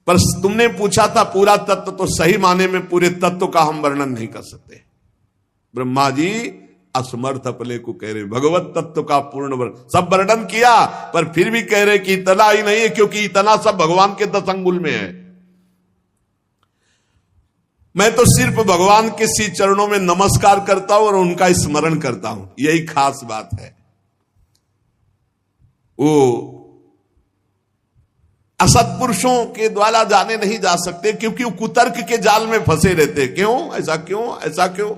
पर तुमने पूछा था पूरा तत्व, तो सही माने में पूरे तत्व का हम वर्णन नहीं कर सकते। ब्रह्मा जी असमर्थ अपने को कह रहे, भगवत तत्व का पूर्ण वर्णन सब वर्णन किया, पर फिर भी कह रहे कि इतना ही नहीं है, क्योंकि इतना सब भगवान के 10 अंगुल में है। मैं तो सिर्फ भगवान के श्री चरणों में नमस्कार करता हूं और उनका स्मरण करता हूं, यही खास बात है। वो असत्पुरुषों के द्वारा जाने नहीं जा सकते, क्योंकि वो कुतर्क के जाल में फंसे रहते। क्यों ऐसा, क्यों ऐसा, क्यों?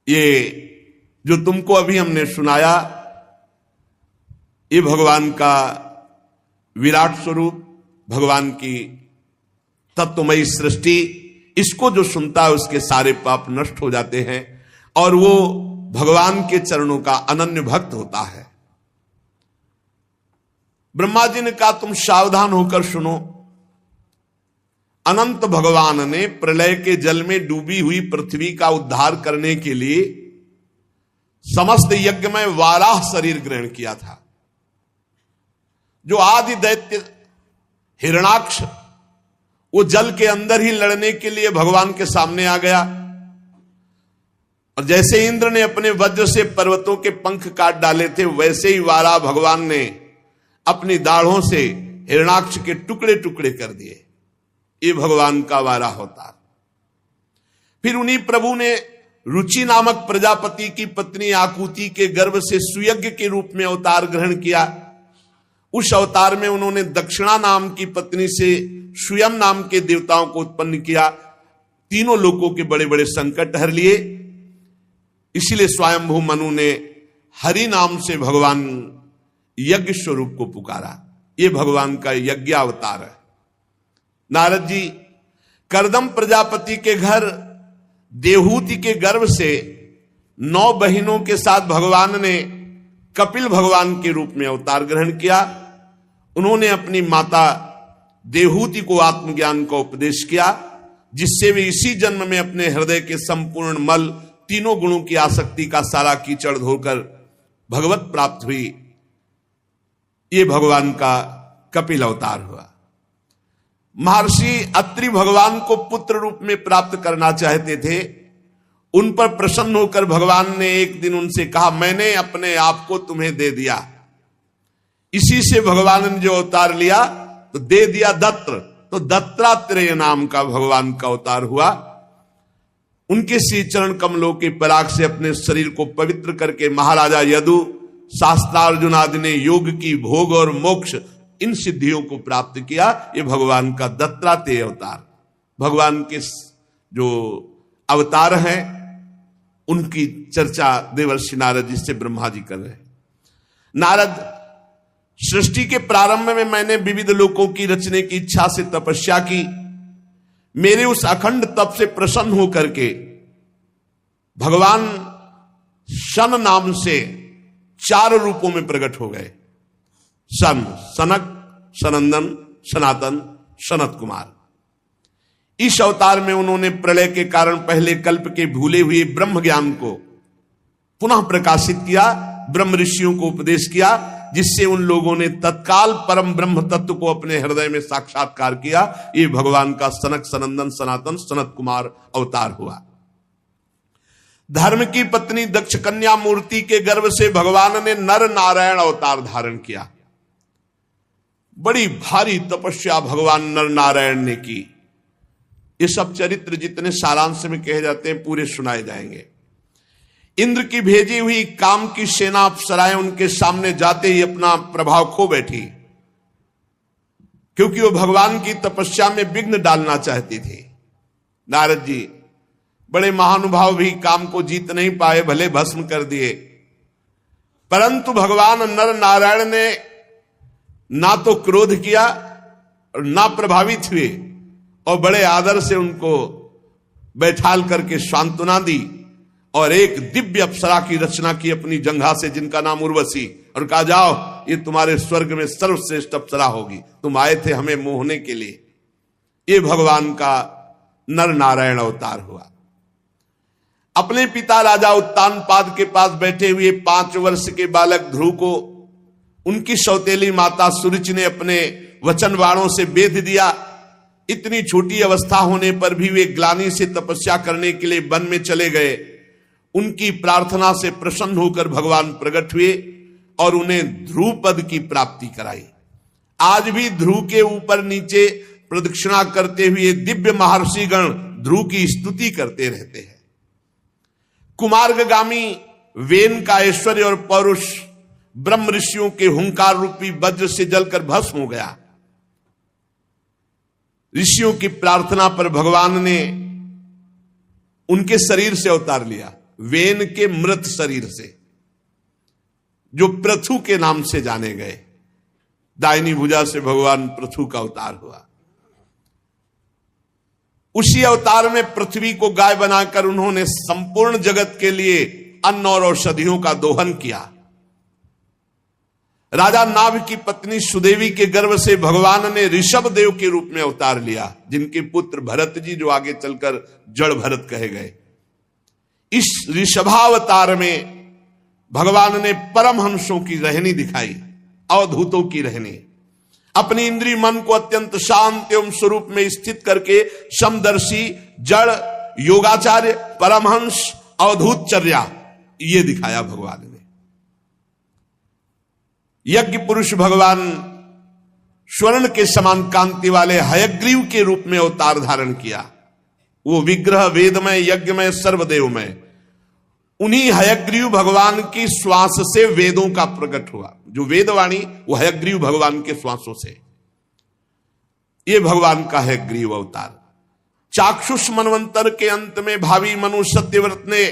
ये जो तुमको अभी हमने सुनाया, ये भगवान का विराट स्वरूप, भगवान की तत्वमयी सृष्टि, इसको जो सुनता है उसके सारे पाप नष्ट हो जाते हैं और वो भगवान के चरणों का अनन्य भक्त होता है। ब्रह्मा जी ने कहा तुम सावधान होकर सुनो। अनंत भगवान ने प्रलय के जल में डूबी हुई पृथ्वी का उद्धार करने के लिए समस्त यज्ञ में वाराह शरीर ग्रहण किया था। जो आदि दैत्य हिरणाक्ष, वो जल के अंदर ही लड़ने के लिए भगवान के सामने आ गया और जैसे इंद्र ने अपने वज्र से पर्वतों के पंख काट डाले थे, वैसे ही वाराह भगवान ने अपनी दाढ़ों से हिरणाक्ष के टुकड़े टुकड़े कर दिए। ये भगवान का वाराह होता। फिर उन्हीं प्रभु ने रुचि नामक प्रजापति की पत्नी आकुति के गर्भ से सुयज्ञ के रूप में अवतार ग्रहण किया। उस अवतार में उन्होंने दक्षिणा नाम की पत्नी से स्वयं नाम के देवताओं को उत्पन्न किया। तीनों लोकों के बड़े बड़े संकट हर लिए। इसीलिए स्वयंभू मनु ने हरि नाम से भगवान यज्ञ स्वरूप को पुकारा। ये भगवान का यज्ञ अवतार है। नारद जी करदम प्रजापति के घर देवहूति के गर्भ से 9 बहिनों के साथ भगवान ने कपिल भगवान के रूप में अवतार ग्रहण किया। उन्होंने अपनी माता देवहूति को आत्मज्ञान का उपदेश किया, जिससे वे इसी जन्म में अपने हृदय के संपूर्ण मल, तीनों गुणों की आसक्ति का सारा कीचड़ धोकर भगवत प्राप्त हुई। ये भगवान का कपिल अवतार हुआ। महर्षि अत्रि भगवान को पुत्र रूप में प्राप्त करना चाहते थे। उन पर प्रसन्न होकर भगवान ने एक दिन उनसे कहा, मैंने अपने आप को तुम्हें दे दिया। इसी से भगवान ने जो अवतार लिया तो दे दिया दत्र, तो दत्तात्रेय नाम का भगवान का अवतार हुआ। उनके श्री चरण कमलों के पराग से अपने शरीर को पवित्र करके महाराजा यदु, शास्त्रार्जुन आदि ने योग की भोग और मोक्ष, इन सिद्धियों को प्राप्त किया। ये भगवान का दत्तात्रेय अवतार। भगवान के जो अवतार हैं उनकी चर्चा देवर्षि नारद जी से ब्रह्मा जी कर रहे हैं। नारद, सृष्टि के प्रारंभ में मैंने विविध लोकों की रचने की इच्छा से तपस्या की। मेरे उस अखंड तप से प्रसन्न होकर के भगवान शन नाम से 4 रूपों में प्रकट हो गए। सन, सनक, सनंदन, सनातन, सनत कुमार। इस अवतार में उन्होंने प्रलय के कारण पहले कल्प के भूले हुए ब्रह्म ज्ञान को पुनः प्रकाशित किया, ब्रह्म ऋषियों को उपदेश किया, जिससे उन लोगों ने तत्काल परम ब्रह्म तत्व को अपने हृदय में साक्षात्कार किया। ये भगवान का सनक, सनंदन, सनातन, सनत कुमार अवतार हुआ। धर्म की पत्नी दक्ष कन्या मूर्ति के गर्भ से भगवान ने नर नारायण अवतार धारण किया। बड़ी भारी तपस्या भगवान नर नारायण ने की। ये सब चरित्र जितने सारांश में कहे जाते हैं पूरे सुनाए जाएंगे। इंद्र की भेजी हुई काम की सेना अप्सराएं उनके सामने जाते ही अपना प्रभाव खो बैठी, क्योंकि वो भगवान की तपस्या में विघ्न डालना चाहती थी। नारद जी बड़े महानुभाव भी काम को जीत नहीं पाए, भले भस्म कर दिए, परंतु भगवान नर नारायण ने ना तो क्रोध किया और ना प्रभावित हुए और बड़े आदर से उनको बैठाल करके सांत्वना दी और एक दिव्य अप्सरा की रचना की अपनी जंघा से, जिनका नाम उर्वशी, और कहा जाओ ये तुम्हारे स्वर्ग में सर्वश्रेष्ठ अप्सरा होगी, तुम आए थे हमें मोहने के लिए। ये भगवान का नर नारायण अवतार हुआ। अपने पिता राजा उत्तानपाद के पास बैठे हुए 5 वर्ष के बालक ध्रुव को उनकी सौतेली माता सुरुचि ने अपने वचन बाणों से बेध दिया। इतनी छोटी अवस्था होने पर भी वे ग्लानि से तपस्या करने के लिए वन में चले गए। उनकी प्रार्थना से प्रसन्न होकर भगवान प्रकट हुए और उन्हें ध्रुव पद की प्राप्ति कराई। आज भी ध्रुव के ऊपर नीचे प्रदक्षिणा करते हुए दिव्य महर्षिगण ध्रुव की स्तुति करते रहते हैं। कुमार्गामी वेन का ऐश्वर्य और पौरुष ब्रह्म ऋषियों के हुंकार रूपी वज्र से जलकर भस्म हो गया। ऋषियों की प्रार्थना पर भगवान ने उनके शरीर से अवतार लिया। वेन के मृत शरीर से, जो पृथु के नाम से जाने गए। दाहिनी भुजा से भगवान पृथु का अवतार हुआ। उसी अवतार में पृथ्वी को गाय बनाकर उन्होंने संपूर्ण जगत के लिए अन्न और औषधियों का दोहन किया। राजा नाभ की पत्नी सुदेवी के गर्भ से भगवान ने ऋषभ देव के रूप में अवतार लिया, जिनके पुत्र भरत जी, जो आगे चलकर जड़ भरत कहे गए। इस ऋषभावतार में भगवान ने परमहंसों की रहनी दिखाई, अवधूतों की रहनी। अपनी इंद्रिय मन को अत्यंत शांत एवं स्वरूप में स्थित करके समदर्शी, जड़, योगाचार्य, परमहंस, अवधूतचर्या, ये दिखाया भगवान ने। यज्ञ पुरुष भगवान स्वर्ण के समान कांति वाले हयग्रीव के रूप में अवतार धारण किया। वो विग्रह वेदमय, यज्ञमय, सर्वदेवमय। उन्हीं हयग्रीव भगवान की श्वास से वेदों का प्रकट हुआ। जो वेदवाणी वो हयग्रीव भगवान के श्वासों से। ये भगवान का हयग्रीव अवतार। चाक्षुष मनवंतर के अंत में भावी मनु सत्यव्रत ने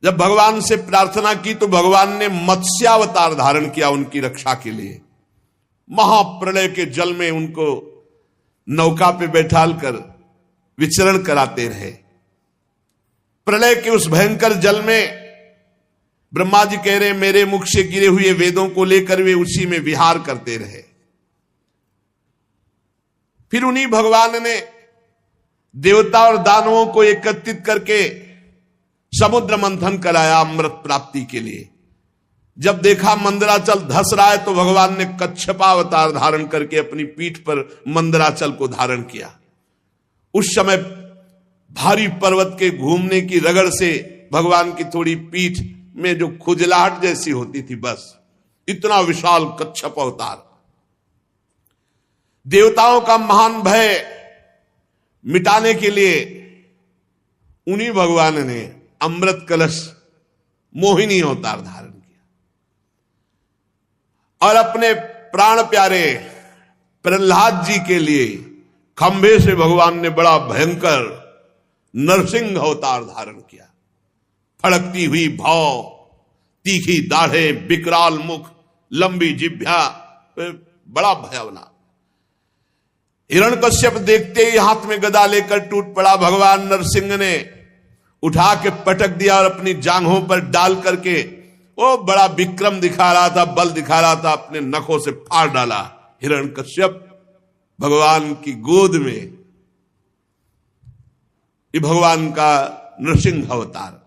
जब भगवान से प्रार्थना की तो भगवान ने मत्स्यावतार धारण किया उनकी रक्षा के लिए। महाप्रलय के जल में उनको नौका पे बैठाल कर विचरण कराते रहे। प्रलय के उस भयंकर जल में ब्रह्मा जी कह रहे मेरे मुख से गिरे हुए वेदों को लेकर वे उसी में विहार करते रहे। फिर उन्हीं भगवान ने देवता और दानवों को एकत्रित करके समुद्र मंथन कराया अमृत प्राप्ति के लिए। जब देखा मंदराचल धस रहा है तो भगवान ने कच्छपावतार धारण करके अपनी पीठ पर मंदराचल को धारण किया। उस समय भारी पर्वत के घूमने की रगड़ से भगवान की थोड़ी पीठ में जो खुजलाहट जैसी होती थी, बस इतना विशाल कच्छप अवतार। देवताओं का महान भय मिटाने के लिए उन्हीं भगवान ने अमृत कलश मोहिनी अवतार धारण किया और अपने प्राण प्यारे प्रहलाद जी के लिए खंभे से भगवान ने बड़ा भयंकर नरसिंह अवतार धारण किया। फड़कती हुई भौं, तीखी दाढ़े, विकराल मुख, लंबी जिह्वा, बड़ा भयावना। हिरण्यकश्यप देखते ही हाथ में गदा लेकर टूट पड़ा। भगवान नरसिंह ने उठा के पटक दिया और अपनी जांघों पर डाल करके वो बड़ा विक्रम दिखा रहा था, बल दिखा रहा था, अपने नखों से फाड़ डाला हिरण्यकश्यप भगवान की गोद में। ये भगवान का नृसिंह अवतार।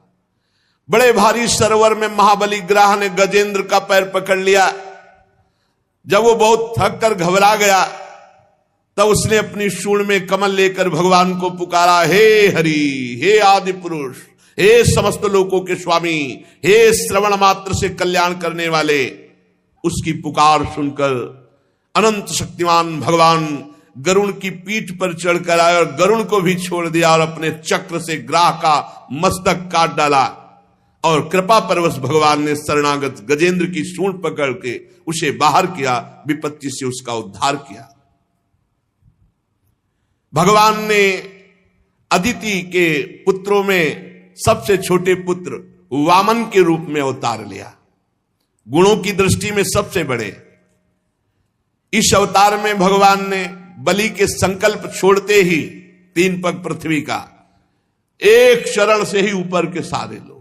बड़े भारी सरोवर में महाबली ग्राह ने गजेंद्र का पैर पकड़ लिया। जब वो बहुत थक कर घबरा गया तब उसने अपनी सूंड में कमल लेकर भगवान को पुकारा, हे हरि, हे आदि पुरुष, हे समस्त लोकों के स्वामी, हे श्रवण मात्र से कल्याण करने वाले। उसकी पुकार सुनकर अनंत शक्तिमान भगवान गरुण की पीठ पर चढ़कर आए और गरुण को भी छोड़ दिया और अपने चक्र से ग्राह का मस्तक काट डाला। और कृपा परवश भगवान ने शरणागत गजेंद्र की सूंड पकड़ के उसे बाहर किया, विपत्ति से उसका उद्धार किया। भगवान ने अदिति के पुत्रों में सबसे छोटे पुत्र वामन के रूप में अवतार लिया, गुणों की दृष्टि में सबसे बड़े। इस अवतार में भगवान ने बलि के संकल्प छोड़ते ही 3 पग पृथ्वी का, एक शरण से ही ऊपर के सारे लोग।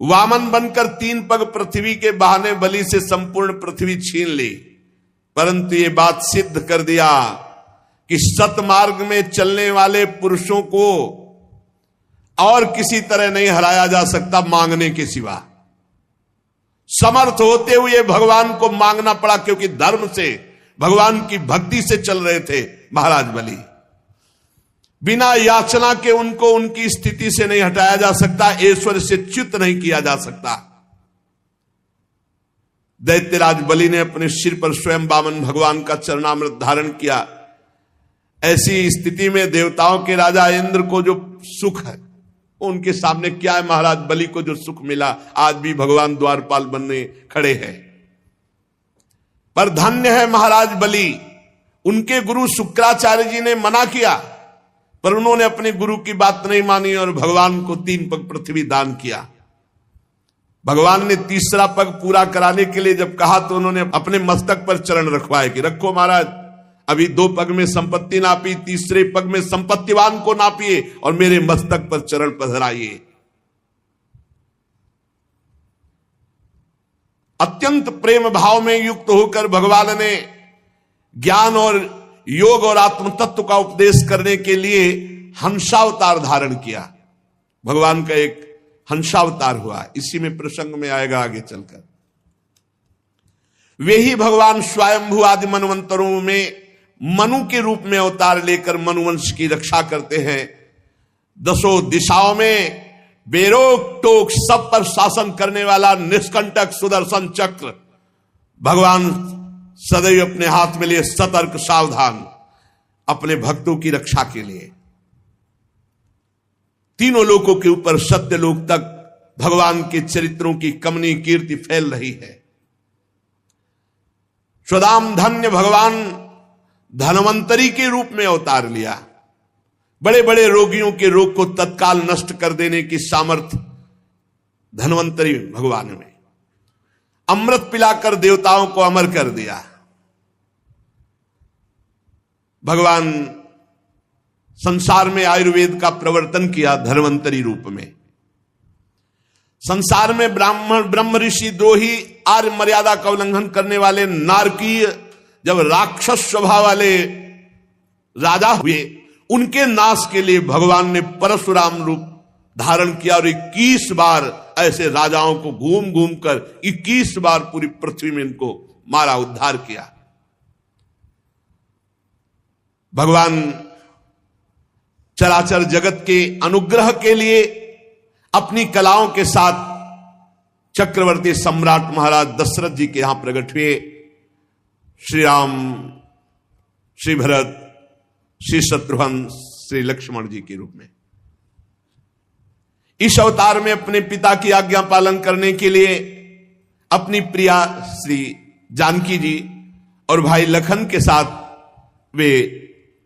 वामन बनकर 3 पग पृथ्वी के बहाने बलि से संपूर्ण पृथ्वी छीन ली, परंतु ये बात सिद्ध कर दिया कि सतमार्ग में चलने वाले पुरुषों को और किसी तरह नहीं हराया जा सकता मांगने के सिवा। समर्थ होते हुए भगवान को मांगना पड़ा, क्योंकि धर्म से, भगवान की भक्ति से चल रहे थे महाराज बलि। बिना याचना के उनको उनकी स्थिति से नहीं हटाया जा सकता, ऐश्वर्य से च्युत नहीं किया जा सकता। दैत्यराज बलि ने अपने सिर पर स्वयं वामन भगवान का चरणामृत धारण किया। ऐसी स्थिति में देवताओं के राजा इंद्र को जो सुख है उनके सामने क्या है। महाराज बलि को जो सुख मिला, आज भी भगवान द्वारपाल बनने खड़े हैं। पर धन्य है महाराज बलि, उनके गुरु शुक्राचार्य जी ने मना किया पर उन्होंने अपने गुरु की बात नहीं मानी और भगवान को 3 पग पृथ्वी दान किया। भगवान ने तीसरा पग पूरा कराने के लिए जब कहा तो उन्होंने अपने मस्तक पर चरण रखवाए कि रखो महाराज, अभी 2 पग में संपत्ति नापी, तीसरे पग में संपत्तिवान को नापिए और मेरे मस्तक पर चरण पधराइए। अत्यंत प्रेम भाव में युक्त होकर भगवान ने ज्ञान और योग और आत्म तत्व का उपदेश करने के लिए हंसावतार धारण किया। भगवान का एक हंसावतार हुआ, इसी में प्रसंग में आएगा आगे चलकर। वे ही भगवान स्वयंभू आदि मनवंतरों में मनु के रूप में अवतार लेकर मनुवंश की रक्षा करते हैं। 10 दिशाओं में बेरोक टोक सब पर शासन करने वाला निष्कंटक सुदर्शन चक्र भगवान सदैव अपने हाथ में लिए सतर्क सावधान अपने भक्तों की रक्षा के लिए। तीनों लोकों के ऊपर सत्य लोक तक भगवान के चरित्रों की कमनी कीर्ति फैल रही है। स्वदाम धन्य भगवान धनवंतरी के रूप में अवतार लिया। बड़े बड़े रोगियों के रोग को तत्काल नष्ट कर देने की सामर्थ्य धनवंतरी भगवान में। अमृत पिलाकर देवताओं को अमर कर दिया। भगवान संसार में आयुर्वेद का प्रवर्तन किया धन्वंतरी रूप में। संसार में ब्रह्म ऋषि द्रोही आर्य मर्यादा का उल्लंघन करने वाले नारकीय जब राक्षस स्वभाव वाले राजा हुए, उनके नाश के लिए भगवान ने परशुराम रूप धारण किया और 21 बार ऐसे राजाओं को घूम घूम कर 21 बार पूरी पृथ्वी में इनको मारा, उद्धार किया। भगवान चराचर जगत के अनुग्रह के लिए अपनी कलाओं के साथ चक्रवर्ती सम्राट महाराज दशरथ जी के यहां प्रकट हुए। श्री राम, श्री भरत, श्री शत्रुघ्न, श्री लक्ष्मण जी के रूप में इस अवतार में अपने पिता की आज्ञा पालन करने के लिए अपनी प्रिया श्री जानकी जी और भाई लखन के साथ वे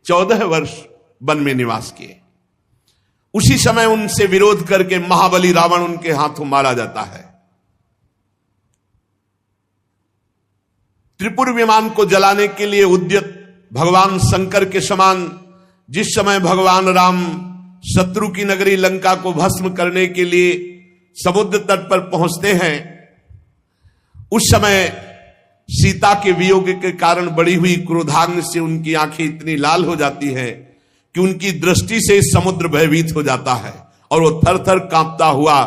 14 वर्ष वन में निवास किए। उसी समय उनसे विरोध करके महाबली रावण उनके हाथों मारा जाता है। त्रिपुर विमान को जलाने के लिए उद्यत भगवान शंकर के समान जिस समय भगवान राम शत्रु की नगरी लंका को भस्म करने के लिए समुद्र तट पर पहुंचते हैं, उस समय सीता के वियोग के कारण बढ़ी हुई क्रोधाग्नि से उनकी आंखें इतनी लाल हो जाती है कि उनकी दृष्टि से समुद्र भयभीत हो जाता है और वो थर थर कांपता हुआ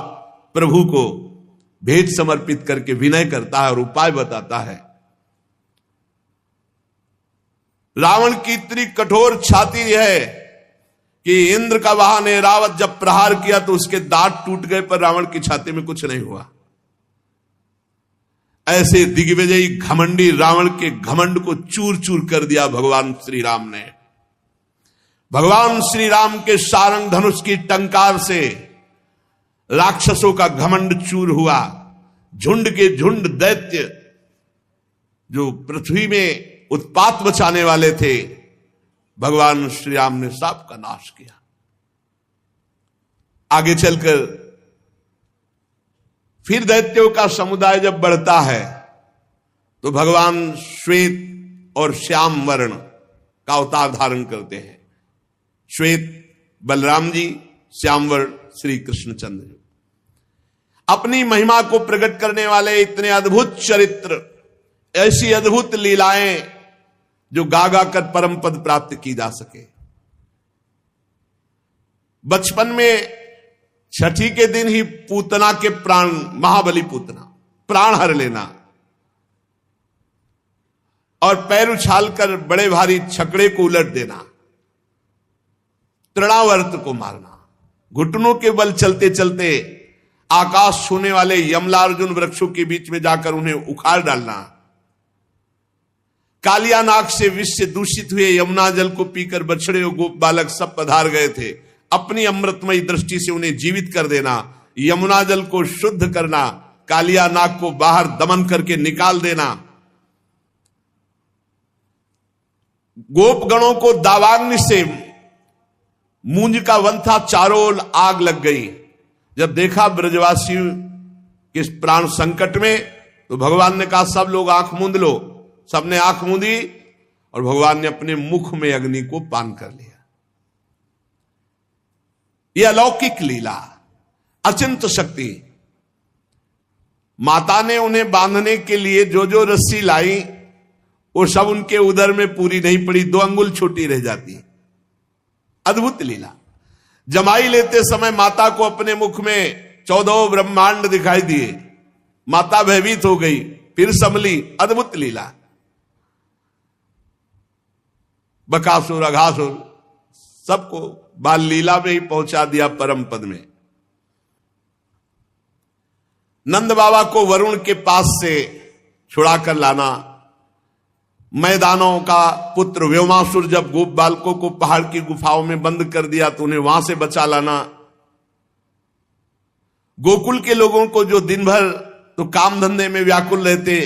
प्रभु को भेंट समर्पित करके विनय करता है और उपाय बताता है। रावण की इतनी कठोर छाती है कि इंद्र का वाहन ऐरावत जब प्रहार किया तो उसके दांत टूट गए, पर रावण की छाती में कुछ नहीं हुआ। ऐसे दिग्विजयी घमंडी रावण के घमंड को चूर चूर कर दिया भगवान श्री राम ने। भगवान श्री राम के सारंग धनुष की टंकार से राक्षसों का घमंड चूर हुआ। झुंड के झुंड दैत्य जो पृथ्वी में उत्पात मचाने वाले थे, भगवान श्री राम ने सबका नाश किया। आगे चलकर फिर दैत्यों का समुदाय जब बढ़ता है तो भगवान श्वेत और श्याम वर्ण का अवतार धारण करते हैं। श्वेत बलराम जी, श्याम वर्ण श्री कृष्णचंद्र। अपनी महिमा को प्रकट करने वाले इतने अद्भुत चरित्र, ऐसी अद्भुत लीलाएं जो गा गा कर परम पद प्राप्त की जा सके। बचपन में छठी के दिन ही पूतना के प्राण, महाबली पूतना प्राण हर लेना और पैर उछालकर बड़े भारी छकड़े को उलट देना, तृणावर्त को मारना, घुटनों के बल चलते चलते आकाश छूने वाले यमलार्जुन वृक्षों के बीच में जाकर उन्हें उखाड़ डालना, कालिया नाग से विष से दूषित हुए यमुना जल को पीकर बछड़े और गोप बालक सब पधार गए थे, अपनी अमृतमयी दृष्टि से उन्हें जीवित कर देना, यमुना जल को शुद्ध करना, कालिया नाग को बाहर दमन करके निकाल देना, गोप गणों को दावाग्नि से मूंज का वन था, चारों ओर आग लग गई। जब देखा ब्रजवासी के प्राण संकट में, तो भगवान ने कहा सब लोग आंख मूंद लो। सबने आंख मूंदी और भगवान ने अपने मुख में अग्नि को पान कर लिया। यह अलौकिक लीला, अचिंत शक्ति। माता ने उन्हें बांधने के लिए जो जो रस्सी लाई वो सब उनके उदर में पूरी नहीं पड़ी, 2 अंगुल छोटी रह जाती। अद्भुत लीला। जमाई लेते समय माता को अपने मुख में 14 ब्रह्मांड दिखाई दिए। माता भयभीत हो गई, फिर संभली। अद्भुत लीला। बकासुर, अघासुर सबको बाल लीला में ही पहुंचा दिया परम पद में। नंद बाबा को वरुण के पास से छुड़ा कर लाना। मैदानों का पुत्र व्योमासुर जब गोप बालकों को पहाड़ की गुफाओं में बंद कर दिया तो उन्हें वहां से बचा लाना। गोकुल के लोगों को जो दिन भर तो काम धंधे में व्याकुल रहते,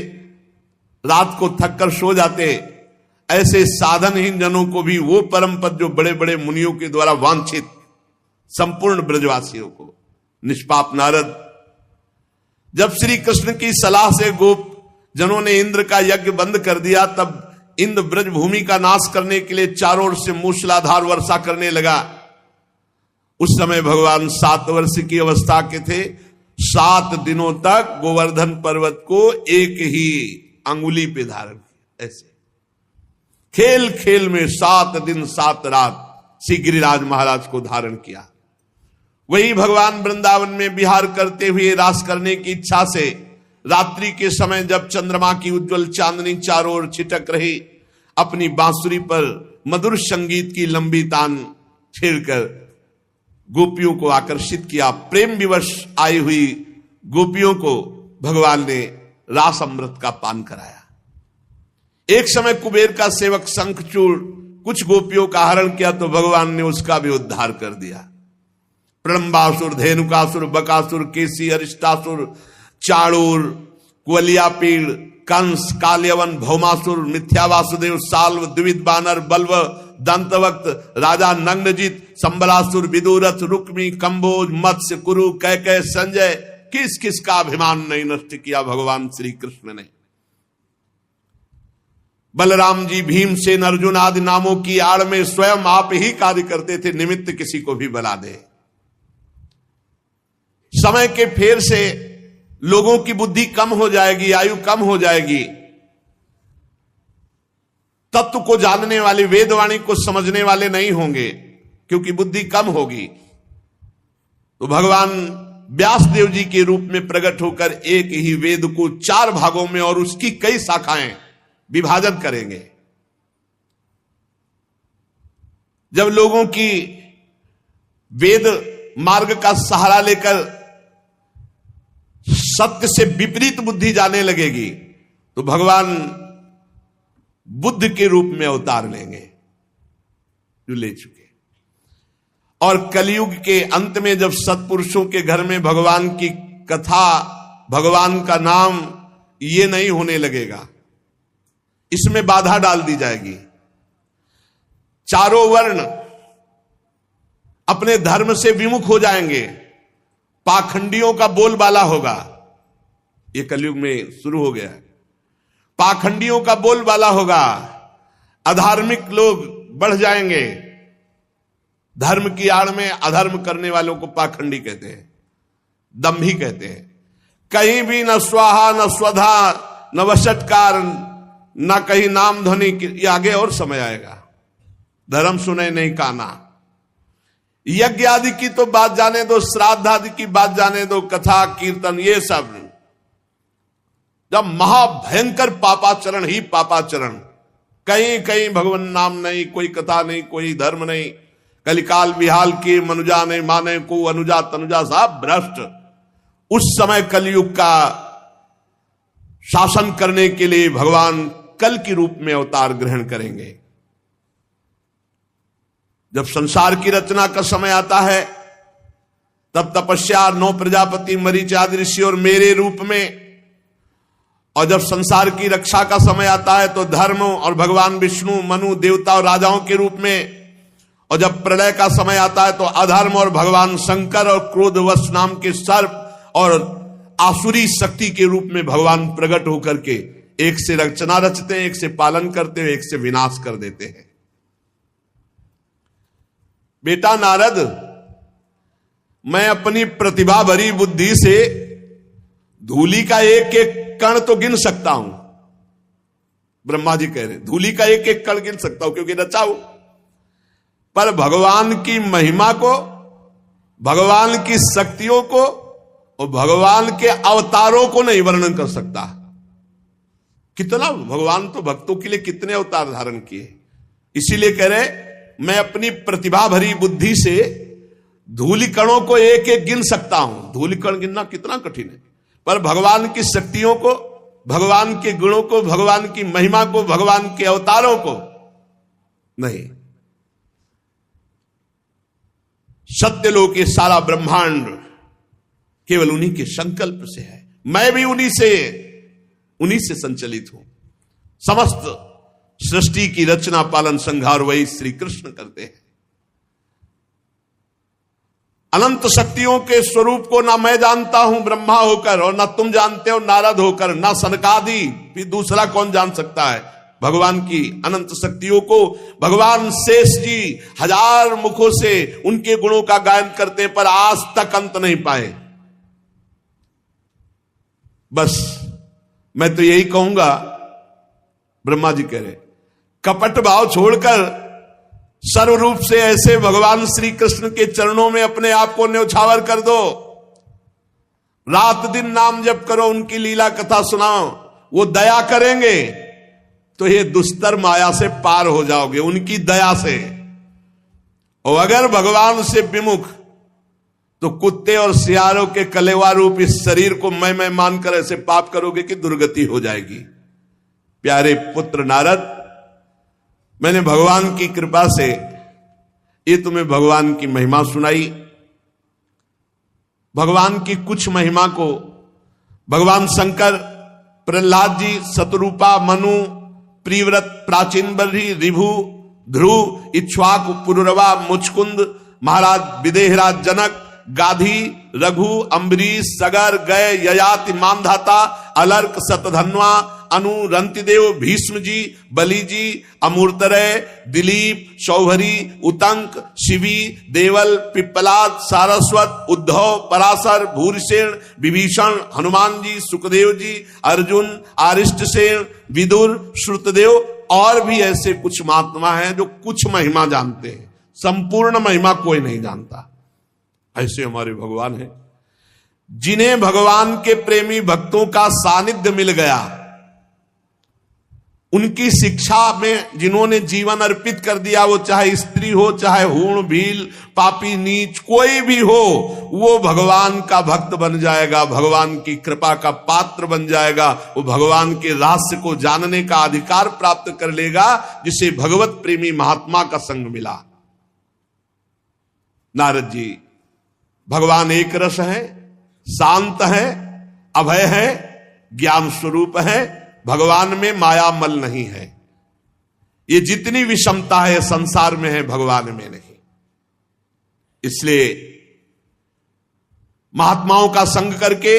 रात को थक कर सो जाते, ऐसे साधनहीन जनों को भी वो परम पद जो बड़े बड़े मुनियों के द्वारा वांछित, संपूर्ण ब्रजवासियों को। निष्पाप नारद जब श्री कृष्ण की सलाह से गोप जनों ने इंद्र का यज्ञ बंद कर दिया, तब इंद्र ब्रज भूमि का नाश करने के लिए चारों ओर से मूसलाधार वर्षा करने लगा। उस समय भगवान 7 वर्ष की अवस्था के थे। 7 दिनों तक गोवर्धन पर्वत को एक ही अंगुली पे धारण किया। ऐसे खेल खेल में 7 दिन 7 रात श्री गिरिराज महाराज को धारण किया। वही भगवान वृंदावन में विहार करते हुए रास करने की इच्छा से रात्रि के समय जब चंद्रमा की उज्जवल चांदनी चारों ओर छिटक रही, अपनी बांसुरी पर मधुर संगीत की लंबी तान छेड़कर गोपियों को आकर्षित किया। प्रेम विवश आई हुई गोपियों को भगवान ने रास अमृत का पान कराया। एक समय कुबेर का सेवक शंखचूड़ कुछ गोपियों का हरण किया तो भगवान ने उसका भी उद्धार कर दिया। प्रलंबासुर, धेनुकासुर, बकासुर, केसी, अरिष्टासुर, चाणूर, कुवलियापीड़, कंस, काल्यवन, भौमासुर, मिथ्या वासुदेव, साल्व, द्विविध बानर, बल्व, दंतवक्त, राजा नग्नजित, संबलासुर, विदुरथ, रुक्मी, कंबोज, मत्स्य, कुरु, कैकय, संजय, किस किस का अभिमान नहीं नष्ट किया भगवान श्री कृष्ण ने। बलराम जी, भीमसेन, अर्जुन आदि नामों की आड़ में स्वयं आप ही कार्य करते थे, निमित्त किसी को भी बना दे। समय के फेर से लोगों की बुद्धि कम हो जाएगी, आयु कम हो जाएगी। तत्व को जानने वाले, वेदवाणी को समझने वाले नहीं होंगे, क्योंकि बुद्धि कम होगी। तो भगवान व्यास देव जी के रूप में प्रकट होकर एक ही वेद को 4 भागों में और उसकी कई शाखाएं विभाजन करेंगे। जब लोगों की वेद मार्ग का सहारा लेकर सत्य से विपरीत बुद्धि जाने लगेगी तो भगवान बुद्ध के रूप में अवतार लेंगे, जो ले चुके। और कलयुग के अंत में जब सत्पुरुषों के घर में भगवान की कथा, भगवान का नाम, ये नहीं होने लगेगा, इसमें बाधा डाल दी जाएगी। चारों वर्ण अपने धर्म से विमुख हो जाएंगे, पाखंडियों का बोलबाला होगा। ये कलयुग में शुरू हो गया है। पाखंडियों का बोलबाला होगा, अधार्मिक लोग बढ़ जाएंगे। धर्म की आड़ में अधर्म करने वालों को पाखंडी कहते हैं, दंभी कहते हैं। कहीं भी न स्वाहा, न स्वधा, न वशटकार, न कहीं नाम ध्वनि। ये आगे और समय आएगा। धर्म सुने नहीं काना। यज्ञ आदि की तो बात जाने दो, श्राद्ध आदि की बात जाने दो, कथा कीर्तन, ये सब जब महाभयंकर पापाचरण ही पापाचरण, कहीं कहीं भगवान नाम नहीं, कोई कथा नहीं, कोई धर्म नहीं, कलिकाल विहाल की मनुजा नहीं माने को अनुजा तनुजा साहब भ्रष्ट। उस समय कलयुग का शासन करने के लिए भगवान कल के रूप में अवतार ग्रहण करेंगे। जब संसार की रचना का समय आता है तब तपस्या 9 प्रजापति, मरीच आदि ऋषि और मेरे रूप में, और जब संसार की रक्षा का समय आता है तो धर्म और भगवान विष्णु, मनु, देवता और राजाओं के रूप में, और जब प्रलय का समय आता है तो अधर्म और भगवान शंकर और क्रोधवश नाम के सर्प और आसुरी शक्ति के रूप में भगवान प्रकट होकर के एक से रचना रचते हैं, एक से पालन करते हैं, एक से विनाश कर देते हैं। बेटा नारद, मैं अपनी प्रतिभा भरी बुद्धि से धूलि का एक एक कण तो गिन सकता हूं। ब्रह्मा जी कह रहे धूलि का एक एक कण गिन सकता हूं क्योंकि रचा हूं, पर भगवान की महिमा को, भगवान की शक्तियों को और भगवान के अवतारों को नहीं वर्णन कर सकता। कितना भगवान तो भक्तों के लिए कितने अवतार धारण किए। इसीलिए कह रहे मैं अपनी प्रतिभा भरी बुद्धि से धूलि कणों को एक एक गिन सकता हूं। धूलि कण गिनना कितना कठिन है, पर भगवान की शक्तियों को, भगवान के गुणों को, भगवान की महिमा को, भगवान के अवतारों को नहीं। सत्यलोक के सारा ब्रह्मांड केवल उन्हीं के संकल्प से है। मैं भी उन्हीं से संचलित हूं। समस्त सृष्टि की रचना, पालन, संहार वही श्री कृष्ण करते हैं। अनंत शक्तियों के स्वरूप को ना मैं जानता हूं ब्रह्मा होकर, और ना तुम जानते हो नारद होकर, ना सनकादि, फिर दूसरा कौन जान सकता है भगवान की अनंत शक्तियों को। भगवान शेष जी हजार मुखों से उनके गुणों का गायन करते पर आज तक अंत नहीं पाए। बस मैं तो यही कहूंगा, ब्रह्मा जी कह रहे कपट भाव छोड़कर सर्वरूप से ऐसे भगवान श्री कृष्ण के चरणों में अपने आप को न्यौछावर कर दो। रात दिन नाम जप करो, उनकी लीला कथा सुनाओ, वो दया करेंगे तो ये दुस्तर माया से पार हो जाओगे उनकी दया से। और अगर भगवान से विमुख तो कुत्ते और सियारों के कलेवा रूप इस शरीर को मैं मानकर ऐसे पाप करोगे कि दुर्गति हो जाएगी। प्यारे पुत्र नारद, मैंने भगवान की कृपा से ये तुम्हें भगवान की महिमा सुनाई। भगवान की कुछ महिमा को भगवान शंकर, प्रहलाद जी, शतरूपा, मनु, प्रिव्रत, प्राचीन बर्ही, रिभु, ध्रुव, इक्ष्वाकु, पुरुरवा, मुचकुंद, महाराज विदेहराज जनक, गाधी, रघु, अम्बरीश, सगर, गय, ययाति, मानधाता, अलर्क, शतधन्वा, अनु, रंतिदेव, भीष्म जी, बलि जी, अमूर्तरय, दिलीप, शौभरी, उतंक, शिवी, देवल, पिप्पलाद, सारस्वत, उद्धव, पराशर, भूरिसेन, विभीषण, हनुमान जी, सुखदेव जी, अर्जुन, आरिष्टसेन, विदुर, श्रुतदेव और भी ऐसे कुछ महात्मा हैं जो कुछ महिमा जानते हैं, संपूर्ण महिमा कोई नहीं जानता। ऐसे हमारे भगवान हैं जिन्हें भगवान के प्रेमी भक्तों का सानिध्य मिल गया, उनकी शिक्षा में जिन्होंने जीवन अर्पित कर दिया, वो चाहे स्त्री हो, चाहे हूण, भील, पापी, नीच, कोई भी हो, वो भगवान का भक्त बन जाएगा, भगवान की कृपा का पात्र बन जाएगा। वो भगवान के रहस्य को जानने का अधिकार प्राप्त कर लेगा, जिसे भगवत प्रेमी महात्मा का संग मिला। नारद जी, भगवान एक रस है, शांत है, अभय है, ज्ञान स्वरूप है। भगवान में माया मल नहीं है। ये जितनी विषमता है संसार में है, भगवान में नहीं। इसलिए महात्माओं का संग करके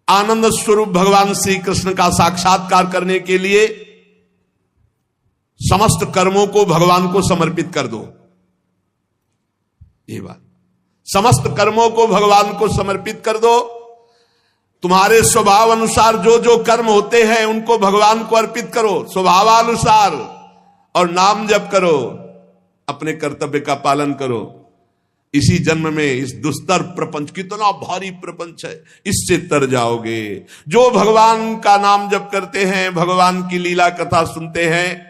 आनंद स्वरूप भगवान श्री कृष्ण का साक्षात्कार करने के लिए समस्त कर्मों को भगवान को समर्पित कर दो। ये बात, समस्त कर्मों को भगवान को समर्पित कर दो। तुम्हारे स्वभाव अनुसार जो जो कर्म होते हैं उनको भगवान को अर्पित करो स्वभावानुसार, और नाम जप करो, अपने कर्तव्य का पालन करो। इसी जन्म में इस दुस्तर प्रपंच, कितना भारी प्रपंच है, इससे तर जाओगे। जो भगवान का नाम जप करते हैं, भगवान की लीला कथा सुनते हैं,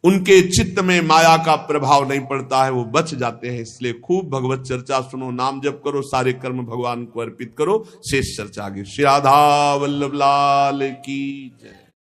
उनके चित्त में माया का प्रभाव नहीं पड़ता है, वो बच जाते हैं। इसलिए खूब भगवत चर्चा सुनो, नाम जप करो, सारे कर्म भगवान को अर्पित करो। शेष चर्चा आगे। श्री राधा वल्लभ लाल की जय।